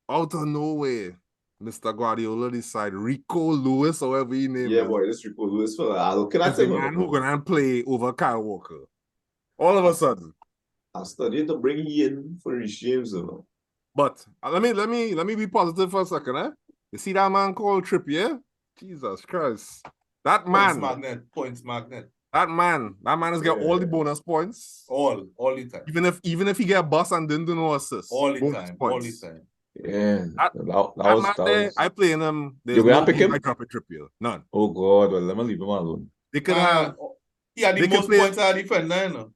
Out of nowhere, Mr. Guardiola decided Rico Lewis, however he named Yeah, boy, this Rico Lewis fella. Looking at him. The man who gonna play over Kyle Walker. All of a sudden. I studied to bring you in for his games, though. But let me be positive for a second, eh? You see that man called Trippier? Jesus Christ. That man. Points magnet. That man has got all the bonus points. All the time. Even if he get a bus and didn't do no assist. All the time. Points. All the time. Yeah. That was I play in him. You're gonna pick him? I drop a Trippier. None. Oh God, well let me leave him alone. They could have he had the most points at defender, you know.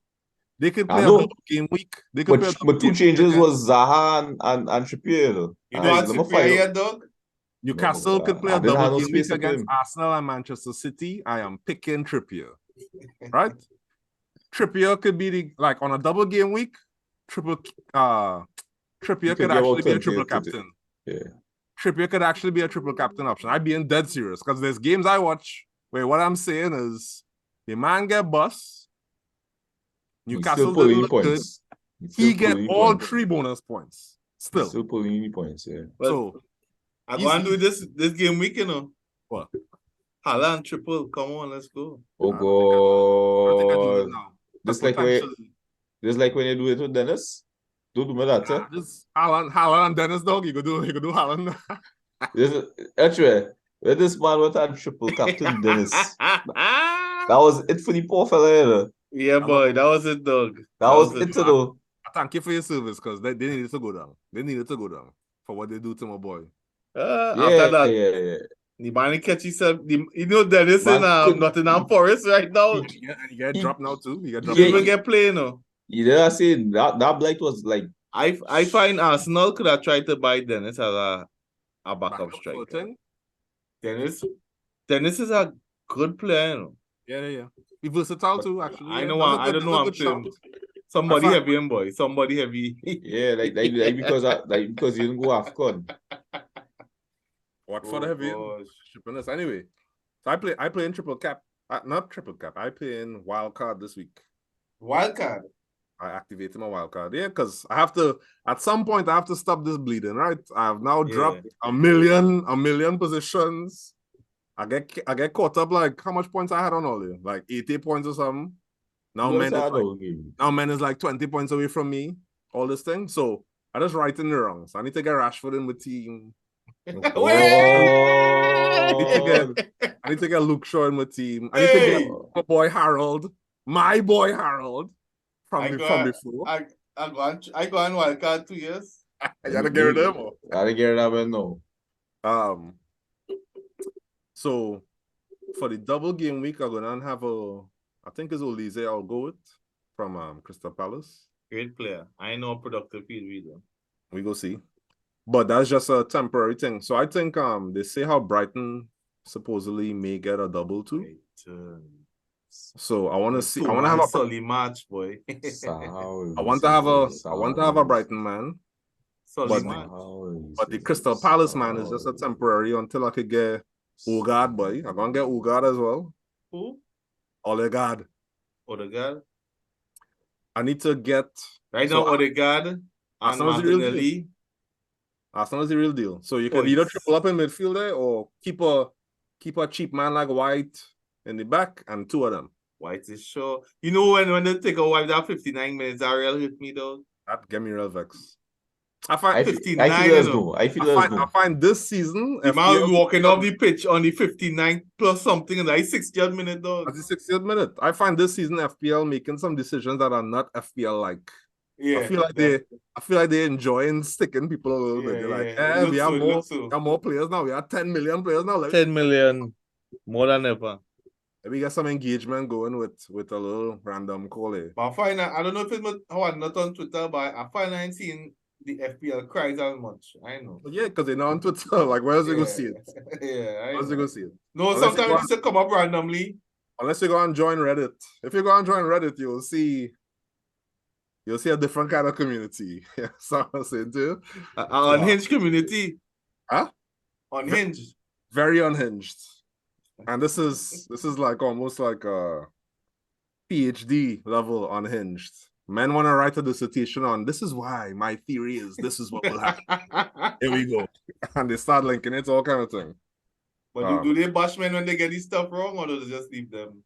They could play a double game week. They could play but two changes was Zaha and Trippier. You know what Trippier here, dog? Newcastle could play a double game week against Arsenal and Manchester City. I am picking Trippier. Right? Trippier could be like on a double game week. Trippier could actually be a triple captain. Yeah. Trippier could actually be a triple captain option. I'd be in dead serious because there's games I watch where what I'm saying is the man get bust. Newcastle didn't look good. He get all 3 bonus points. Still pulling points, yeah. So I'm going to do this game week, you know. What? Haaland triple. Come on, let's go. Oh God! I think I do it now. This like when you do it with Dennis. Don't do me that, eh? This Haaland and Dennis, dog. You could do Haaland. Actually, when this man went on triple captain Dennis, that was it for the poor fella, you know? Yeah, boy, that was it, dog. That was it, though. Thank you for your service, because they needed to go down. They needed to go down for what they do to my boy. After that, the man catch himself. You know Dennis in Nottingham Forest right now. And he get dropped now too. He didn't even get playing, no. You know, I say that blight was like. I find Arsenal could have tried to buy Dennis as a backup striker. Dennis is a good player, you know. Yeah. He's versatile too, actually. I don't know I'm saying. Somebody heavy, boy. Somebody heavy. Yeah, like because you didn't go AFCON. What for the heavy? Anyway, so I play in triple cap. Not triple cap. I play in wild card this week. Wild card? I activated my wild card. Yeah, because I have to. At some point, I have to stop this bleeding. Right? I have now dropped a million positions. I get caught up like how much points I had on all you? Like 80 points or something. Now men is like 20 points away from me. All this thing. So I just write in the wrongs. I need to get Rashford in my team. I need to get Luke Shaw in my team. I need to get my boy Harold from before. I go on wildcard 2 years. I gotta get rid of him. Gotta get rid of him now. So for the double game week, I'm gonna have I think it's Olise I'll go with from Crystal Palace. Great player. I know productive field reader. We go see. But that's just a temporary thing. So I think they say how Brighton supposedly may get a double too. So I want to see. I want to have a solid match, boy. I want to have a Brighton man. But the Crystal Palace man is just a temporary until I could get Odegaard, boy. I'm gonna get Odegaard as well. Who? Odegaard. I need to get now Odegaard. Arsenal is the real deal. So you can either triple up in midfield there or keep a cheap man like White in the back and 2 of them. White is sure. You know when they take a White that 59 minutes, that real hit me though. That get me real vex. I find 59. I find this season the man walking off the pitch on the 59 plus something in the 60th minute though. At the 60th minute. I find this season FPL making some decisions that are not FPL like. Yeah, I feel like they're enjoying sticking people a little bit. They're like, we have more players now. We have 10 million players now. 10 million, more than ever. We got some engagement going with a little random call here. But I don't know if it's how I'm not on Twitter, but I find I ain't seen the FPL cries as much. I know. Yeah, because they're not on Twitter. Like, where else they go see it? Yeah, Where else they go see it? No, Unless sometimes it used to come up randomly. Unless you go and join Reddit. If you go and join Reddit, you'll see a different kind of community. Yeah, so I'm saying too. Unhinged community. Huh? Unhinged. Very unhinged. And this is like almost like a PhD level unhinged. Men want to write a dissertation on this is why my theory is this is what will happen. Here we go. And they start linking it, all kind of thing. But do they bash men when they get this stuff wrong, or do they just leave them?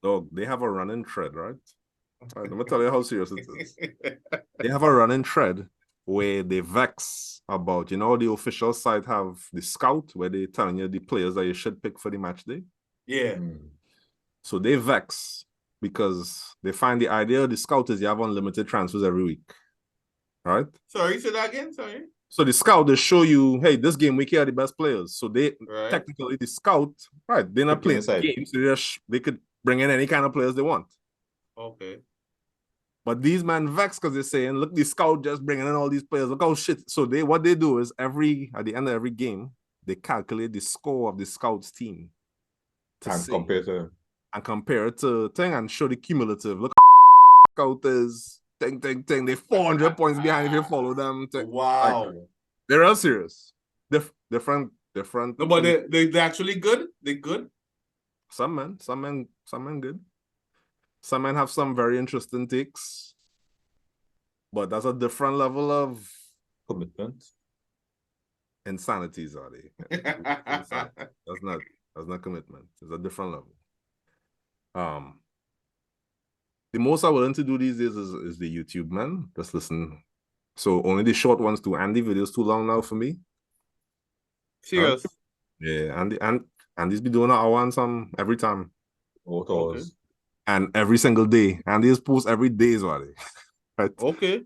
Dog, they have a running thread, right? Let me tell you how serious it is. They have a running thread where they vex about, the official site have the scout where they telling you the players that you should pick for the match day. Yeah. So they vex because they find the idea of the scout is you have unlimited transfers every week. Right? Sorry, say that again, sorry. So the scout, they show you, hey, this game week here are the best players. So they technically the scout, right? They're not playing games. They could bring in any kind of players they want. Okay. But these men vex because they're saying, look, the scout just bringing in all these players. Look how shit. So what they do is at the end of every game, they calculate the score of the scouts team. Compare it to thing and show the cumulative. Look, scout is thing. They're 400 points behind if you follow them. Wow. Like, they're all serious. Different. No, but they're actually good. They're good. Some men good. Some men have some very interesting takes, but that's a different level of commitment. Insanity, Zadi. That's not commitment. It's a different level. The most I'm willing to do these days is the YouTube, man. Just listen. So only the short ones too. And the video's too long now for me. Serious? Yeah, Andy's be doing an hour and some every time. Okay. And every single day. Andy's post every day is what right? Okay.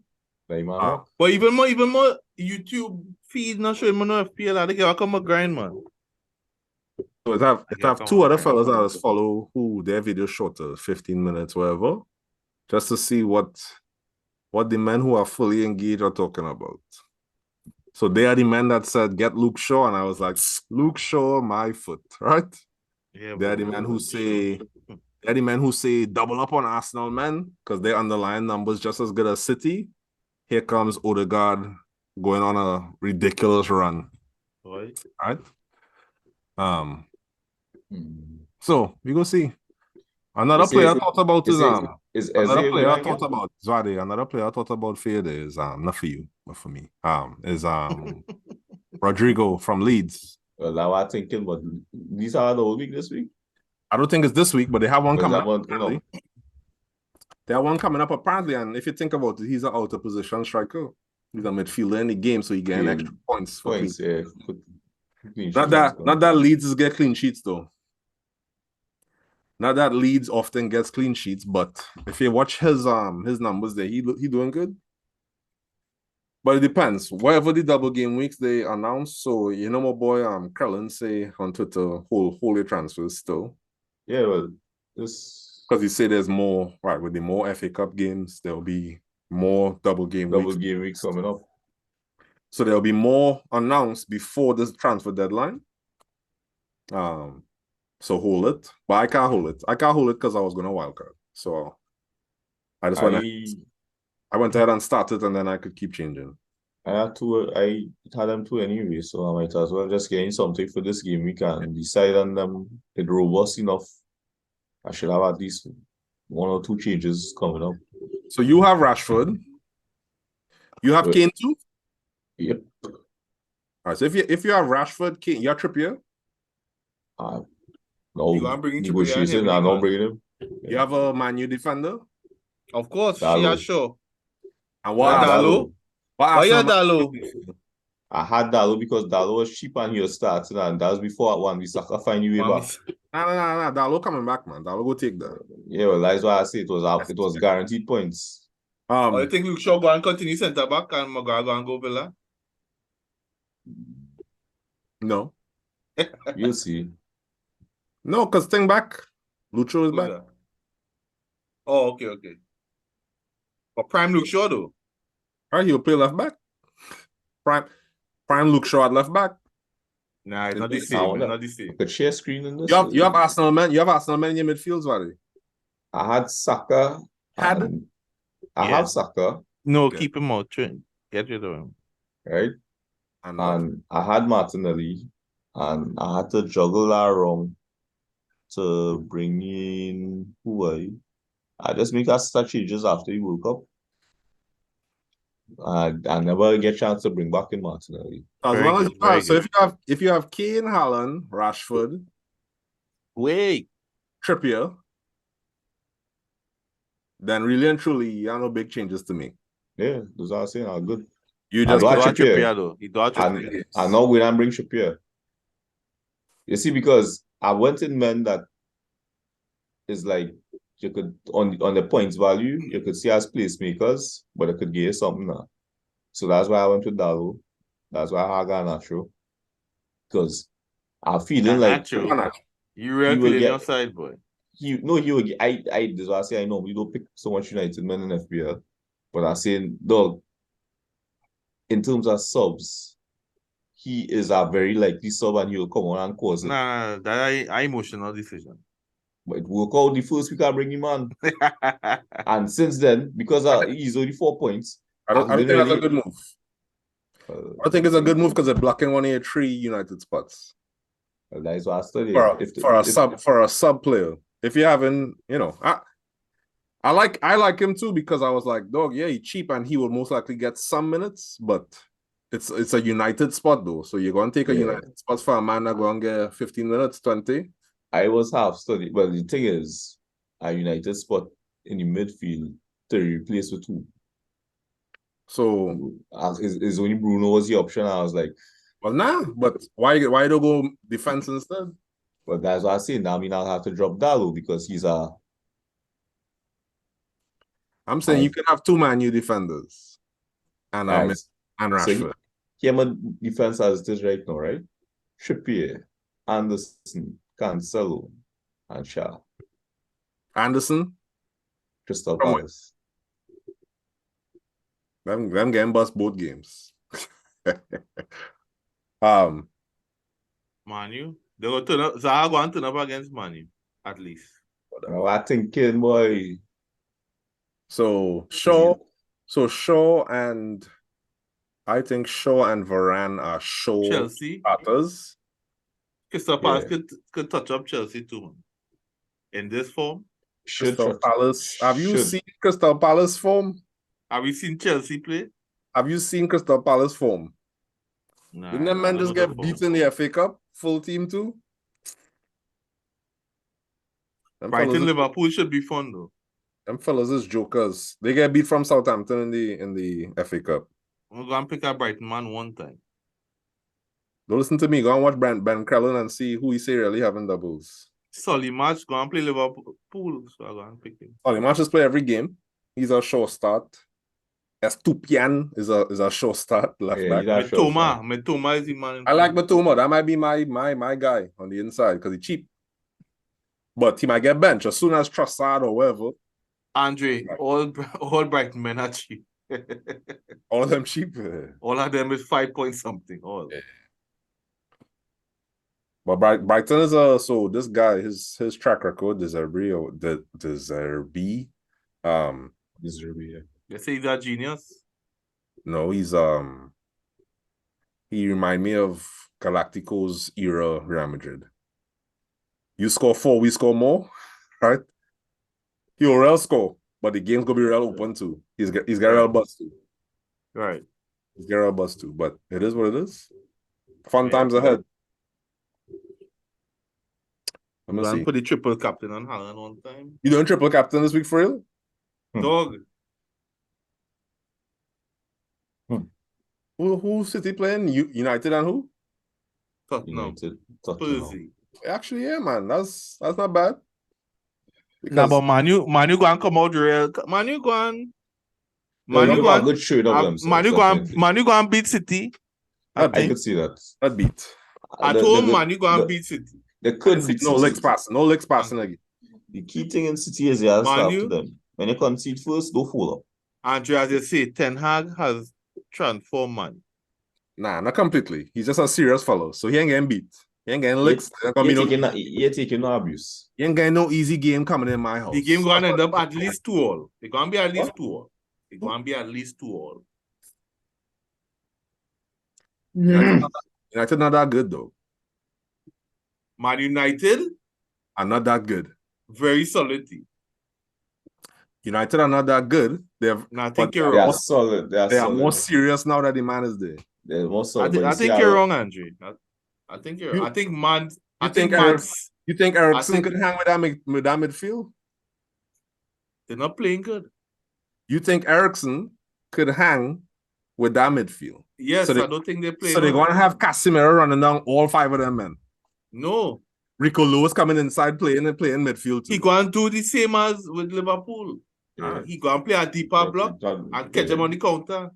But even more YouTube feed not showing me no FPL. I think I come a grind, man. So it have two other fellas that I follow who their video shorter, 15 minutes, whatever, just to see what the men who are fully engaged are talking about. So they are the men that said, get Luke Shaw. And I was like, Luke Shaw, my foot, right? Yeah, they are the men who say, double up on Arsenal, men, because their underlying numbers just as good as City. Here comes Odegaard going on a ridiculous run. Right. So we go see. Another player I thought about Fede is not for you, but for me. Is Rodrigo from Leeds. Well, I was thinking, but these are the whole week this week. I don't think it's this week, but they have one coming up. They have one coming up apparently, and if you think about it, he's an out of position striker. He's a midfielder in the game, so he getting extra points. Yeah. Not that Leeds get clean sheets though. Not that Leeds often gets clean sheets, but if you watch his numbers there, he doing good. But it depends. Whatever the double game weeks they announce, so my boy Krellin say on Twitter, hold your transfers still. Yeah, well, this because he said there's more with the more FA Cup games, there'll be more double game weeks coming up. So there'll be more announced before this transfer deadline. So hold it. But I can't hold it. I can't hold it because I was going to wildcard. So I just I went ahead and started, and then I could keep changing. I had them two anyway, so I might as well just get in something for this game week and decide on them. It's robust enough. I should have at least one or two changes coming up. So you have Rashford. You have Kane too? Yep. All right. So if you have Rashford, Kane, you have Trippier? No, negotiation. I'm not bringing him. You have a Man U defender? Of course, sure. And what Dalo? Why you Dalo? I had Dalo because Dalo was cheap and he was starting, and that was before one Bissaka find you way back. Nah. Dalo coming back, man. Dalo go take that. Yeah, well, that's why I say it was guaranteed points. I think Luke Shaw go and continue centre back and Maguire go and go Villa. No. You'll see. No, because think back. Lucho is Who's back. that? Oh, okay. But Prime looks sure though. All right, he'll play left back. Prime Luke Shaw at left back. Nah, it's not the I same. It's wonder. not the same. Could share screen in this? You have Arsenal men. You have Arsenal men in your midfields, Valley. I had Saka. Had? I Yeah. have Saka, No, Okay. keep him out. Get rid of him. right? And I had Martinelli, and I had to juggle that around to bring in who are you? I just make us start changes after the World Cup. I never get a chance to bring back in Martinelli. as Very long as good, you very have, so good. if you have Kane, Haaland, Rashford, Wait. Trippier, then really and truly, you have no big changes to make. Yeah, those are saying are good. You I just do He have do have Trippier. Trippier though. He do have Trippier. I know when I bring Trippier. You see, because I went in men that is like you could on the points value, you could see as placemakers, but it could give you something now. So that's why I went with Dalo. That's why I had Garnacho. Because I'm feeling like Garnacho. You he really will feeling get your side, boy. he will get this is what I say I know we don't pick so much United men in FPL. But I'm saying, dog, in terms of subs, he is a very likely sub and he'll come on and cause it. Nah, that I emotional decision. But it worked out the first week I bring him on. And since then, because he's only 4 points, I don't think that's a good move. I think it's a good move because it's blocking one of your 3 United spots. Well, that is what I studied. For a sub player. If you haven't, I like him too because I was like, dog, yeah, he's cheap and he will most likely get some minutes, but it's a United spot though. So you're going to take a United spot for a man that going to get 15 minutes, 20. I was half studied. Well, the thing is, a United spot in the midfield to replace with who? So is only Bruno was the option. I was like, well, nah, but why don't go defense instead? Well, that's what I say. Now I mean I'll have to drop Dalo because he's a. I'm saying you can have 2 Man U defenders and Rashford. So him and defense as it is right now, right? Trippier, Anderson, Cancelo, and Shaw. Anderson, Crystal Palace. Them getting bust both games. Man U. They go turn up. Zaha go and turn up against Man U, at least. Well, I think boy. So Shaw and I think Shaw and Varane are Chelsea starters. Crystal Palace could touch up Chelsea too, man. In this form. Crystal Palace. Have you seen Crystal Palace form? Have you seen Chelsea play? Have you seen Crystal Palace form? Nah, didn't them men just get beaten in the FA Cup? Full team too? Brighton Liverpool should be fun though. Them fellas is jokers. They get beat from Southampton in the FA Cup. I'm going to pick up Brighton man one time. Don't listen to me. Go and watch Ben Crellin and see who he say really having doubles. Solly March go and play Liverpool, so I'm going to pick him. Solly March just play every game. He's a sure start. Estupian is a sure start left back. Mitoma is the man. I like Mitoma. That might be my guy on the inside because he's cheap. But he might get benched as soon as Trossard or whatever. Andre, all Brighton men are cheap. All of them cheap. All of them is 5 point something. All. Yeah. But Brighton is so this guy, his track record, Deserbi. Yeah. They say he's a genius. No, he remind me of Galactico's era Real Madrid. You score 4, we score more, right? He'll real score, but the game's gonna be real open too. He's got real bust too. Right. He's got real bust too, but it is what it is. Fun times ahead. Let me see. Put the triple captain on Haaland one time. You doing triple captain this week for real? Dog. Who City playing? United and who? Tottenham. Tottenham. Actually, yeah, man. That's not bad. Nah, but Manu go and come out real. Manu go and good trade of themselves. Manu go and beat City. I could see that. That beat. At home, Manu go and beat City. They could beat no legs passing again. The key thing in City is you have to start Manu? to them. When you concede first, don't fool up. Andrew, as you say, Ten Hag has transformed man. Nah, not completely. He's just a serious fellow, so he ain't getting beat. He ain't getting licks. You're taking no abuse. He ain't getting no easy game coming in my house. The game going to end up at least 2-all. It's going to be at least 2-all. It's going to be at least 2-all. United not that good, though. Man United are not that good. Very solid team. United are not that good. They are solid. They are more serious now that the man is there. They're more solid. I think you're wrong, Andre. I think you're. I think man. You think Eriksen could hang with that midfield? They're not playing good. You think Eriksen could hang with that midfield? Yes, so I don't think they play. So they're going to have Casemiro running down all 5 of them men. No. Rico Lewis coming inside playing midfield too. He going to do the same as with Liverpool. Yeah. He going to play a deeper block and catch them on the counter.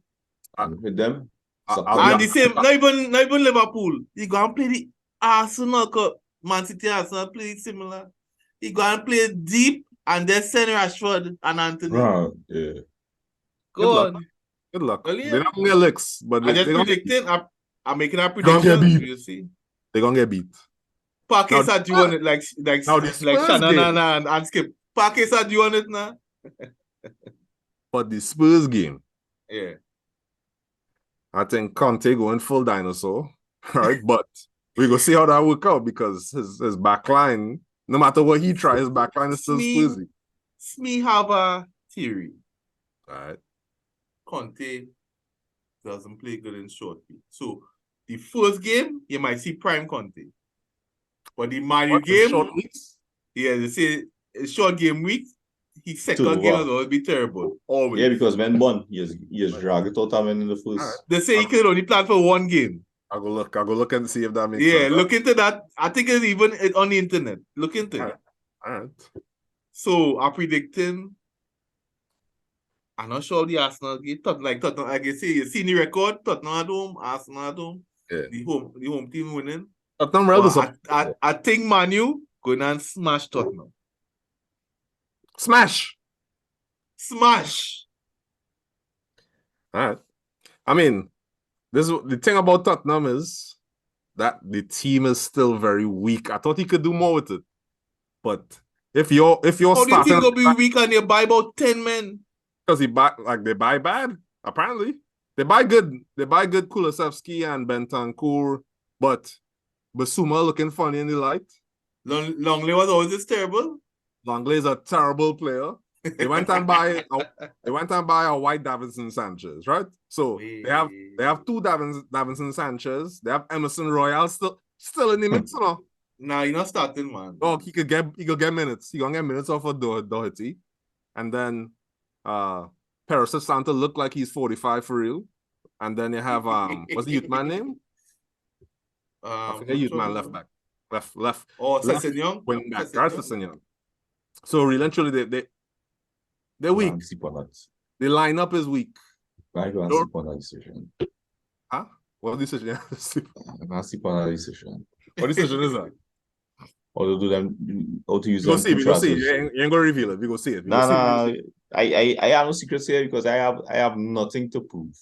With them. And the same, not even Liverpool. He going to play the Arsenal Cup. Man City Arsenal play similar. He going to play deep and then send Rashford and Anthony. Yeah. Good luck. Well, yeah. They're not going to get licks. But I'm just predicting. I'm making a prediction. You see? They're going to get beat. Parkes are doing it like Shannon and Skip. Parkes are doing it now. But the Spurs game. Yeah. I think Conte going full dinosaur. Right? But we go see how that work out because his back line, no matter what he tries, his back line is still Spursy. Me have a theory. Right. Conte doesn't play good in short week. So the first game, you might see prime Conte. But the Man U game, short weeks? Yeah, they say a short game week, his second game will always be terrible. Always. Yeah, because when one, he has dragged it out in the first. Right. They say he can only plan for one game. I'll go look and see if that makes sense. Yeah, look into that. I think it's even on the internet. Look into it. All right. So I'm predicting. I'm not sure the Arsenal game. Tottenham, like you say, you see the record, Tottenham at home, Arsenal at home. Yeah. The home team winning. I think Man U going and smash Tottenham. Smash. All right. I mean, the thing about Tottenham is that the team is still very weak. I thought he could do more with it, but if you're how starting, do you think will be weak and you buy about 10 men? Because they buy bad. Apparently, they buy good. They buy good Kulusevski and Bentancur, but Basuma looking funny in the light. Longley was always terrible. Longley is a terrible player. They went and buy a white Davinson Sanchez, right? So they have 2 Davinson Sanchez. They have Emerson Royale still in the mix, you know. Nah, you're not starting, man. Oh, he could get minutes. He gonna get minutes off of Doherty, and then Paris Santa look like he's 45 for real. And then you have what's the youth man name? I forget youth man left back. Left. Oh, Sessegnon? Wing back. That's Sessegnon. So really and truly they're weak. The lineup is weak. I go and sleep on that decision. Huh? What decision? I'm gonna sleep on that decision. What decision is that? Or to do them, or to use them. We go see. You ain't gonna reveal it. We go see it. Nah. I have no secrets here because I have nothing to prove.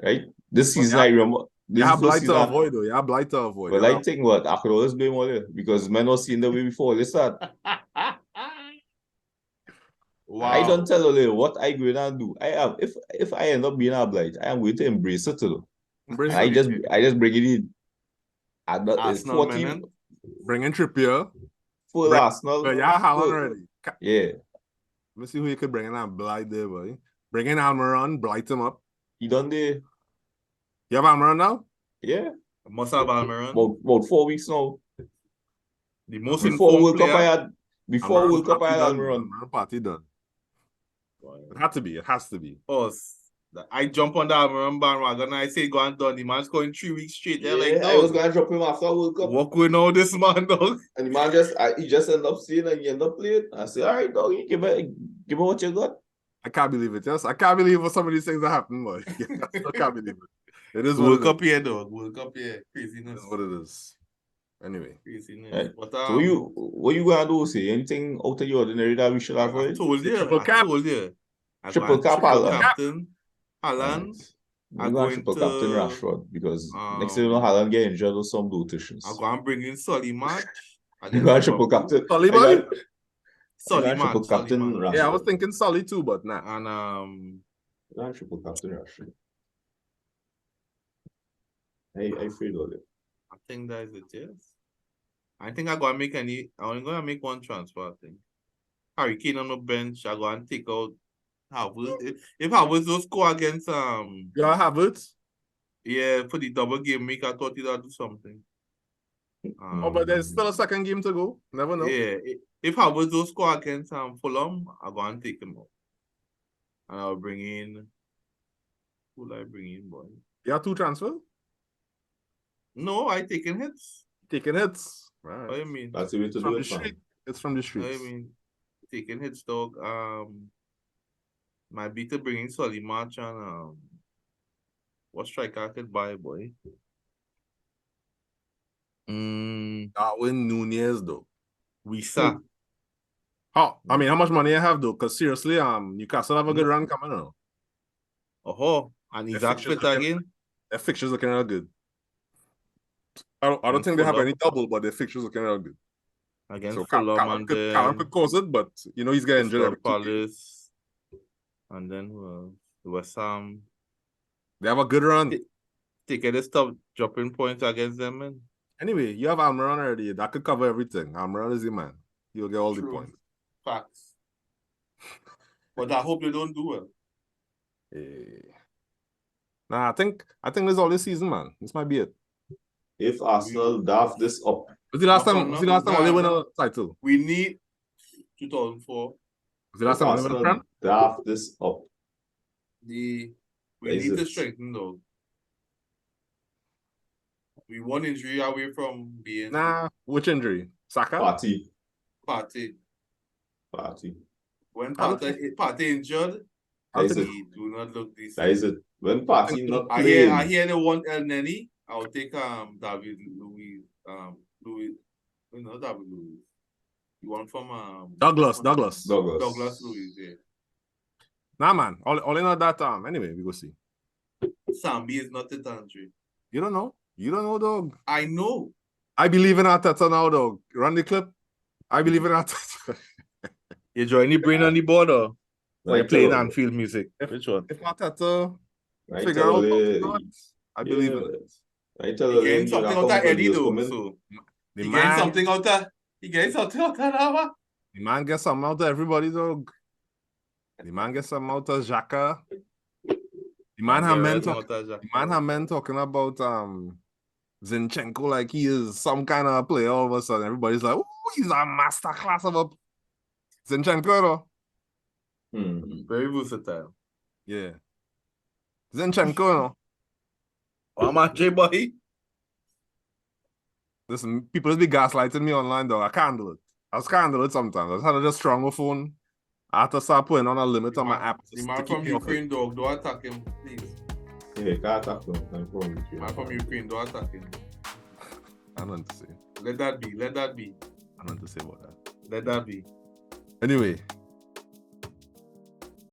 Right? This season, I remember. You have blight to avoid, though. You have blight to avoid. But I think what I could always blame all it because men not seen the way before. Listen. Wow. I don't tell you what I going to do. I have if I end up being a blight, I am going to embrace it too. I just bring it in. Arsenal, man. Bring in Trippier. Full Arsenal. But yeah, Haaland already. Yeah. Let me see who you could bring in and blight there, boy. Bring in Almiron, blight him up. He done there. You have Almiron now? Yeah. Must have Almiron. About 4 weeks now. The most before World Cup I had Almiron. Party done. It had to be. It has to be. Oh, I jump on the Almiron bandwagon and I say go and done. The man's going 3 weeks straight. Yeah, like, I was going to drop him after World Cup. What going on this man, dog? And the man he just ended up seeing and he ended up playing. I said, all right, dog, give me what you got. I can't believe it. Yes, I can't believe what some of these things that happen, boy. I can't believe it. It is World Cup here, dog. World Cup here. Craziness. It is what it is. Anyway. Craziness. Right. But, So what you gonna do? Say anything out of the ordinary that we should I avoid? told you. Triple I cap. told you. I Triple got cap, triple Haaland. captain. Haaland. Right. I'm I'm going going triple to captain Rashford because next thing you know, Haaland get injured or some blutations. I'm going to bring in Solly match. You got triple captain. Solly I boy? got Solly triple match. captain Rashford. Yeah, I was thinking Solly too, but nah. And I got triple captain Rashford. I feel all it. I think that is it, yes. I think I'm going to make I'm going to make one transfer, I think. Harry Kane on the bench. I'm going to take out Havertz. If Havertz don't score against, You got Havertz? yeah, for the double game week, I thought he'd do something. But there's still a second game to go. Never know. Yeah, if Havertz don't score against Fulham, I'm going to take him out. And I'll bring in, who will I bring in, boy? You have 2 transfer? No, I taking hits. Taking hits. Right. What do you mean? That's the way to From do the it, man. street. It's from the What do streets. you mean? Taking hits, dog. Might be to bring in Solly March and what striker I could buy, boy? Darwin Nunez though. Wisa. How much money you have though? Because seriously, Newcastle have a good run coming on. Oh, and Isaac fixtures fit looking- again. Their fixtures looking real good. I don't And think they have Fulham. any double, but their fixtures looking real good. Against So Fulham Callum and could cause it, but you know he's getting injured every Crystal 2 games. Palace. And then West Ham. They have a good run. Take it stop dropping points against them, man. Anyway, you have Almiron already. That could cover everything. Almiron is the man. He'll get all the True. points. Facts. But I hope they don't do well. Nah, I think this is all this season, man. This might be it. If Arsenal daft this up, Was the last No, time? no, Was the last time nah, they win nah. a title? We need 2004. Was the last if time they win a Arsenal crown? daft this up, We Is need to it? strengthen though. We one injury away from being Nah, which injury? Saka? party. When I don't Partey injured, I Is think- it? he do not look decent. That is it. When party not I playing, hear the one El Neni. I'll take David Louis not David Louis. You want from Douglas. Douglas. Douglas Louis, yeah. Nah, man. All in all that anyway, we go see. Sambi is not a country. You don't know. You don't know, dog. I know. I believe in Arteta now, dog. Run the clip. I believe in Arteta. You join the brain on the board or Right, playing tell- Anfield music? Which one? If Arteta right, figure tell out the- what I believe in it. Right, tell He the getting lady something that out of come Eddie just though. come in. So The he getting man, something out of that. the man gets something out of everybody, dog. The man gets something out of Xhaka. The man have men talking about Zinchenko like he is some kind of player. All of a sudden, everybody's like, "Oh, he's a masterclass of a Zinchenko." Though. Very versatile. Yeah, Zinchenko. No. Oh my J boy. Listen, people just be gaslighting me online, though. I can't do it. I just can't do it sometimes. I just had to just strong a phone. I have to start putting on a limit on my app. The man from Ukraine, dog, don't attack him, please. Yeah, can't attack them. I'm from Ukraine. Man from Ukraine, don't attack him. I don't know what to say. Let that be. I don't know what to say about that. Let that be. Anyway,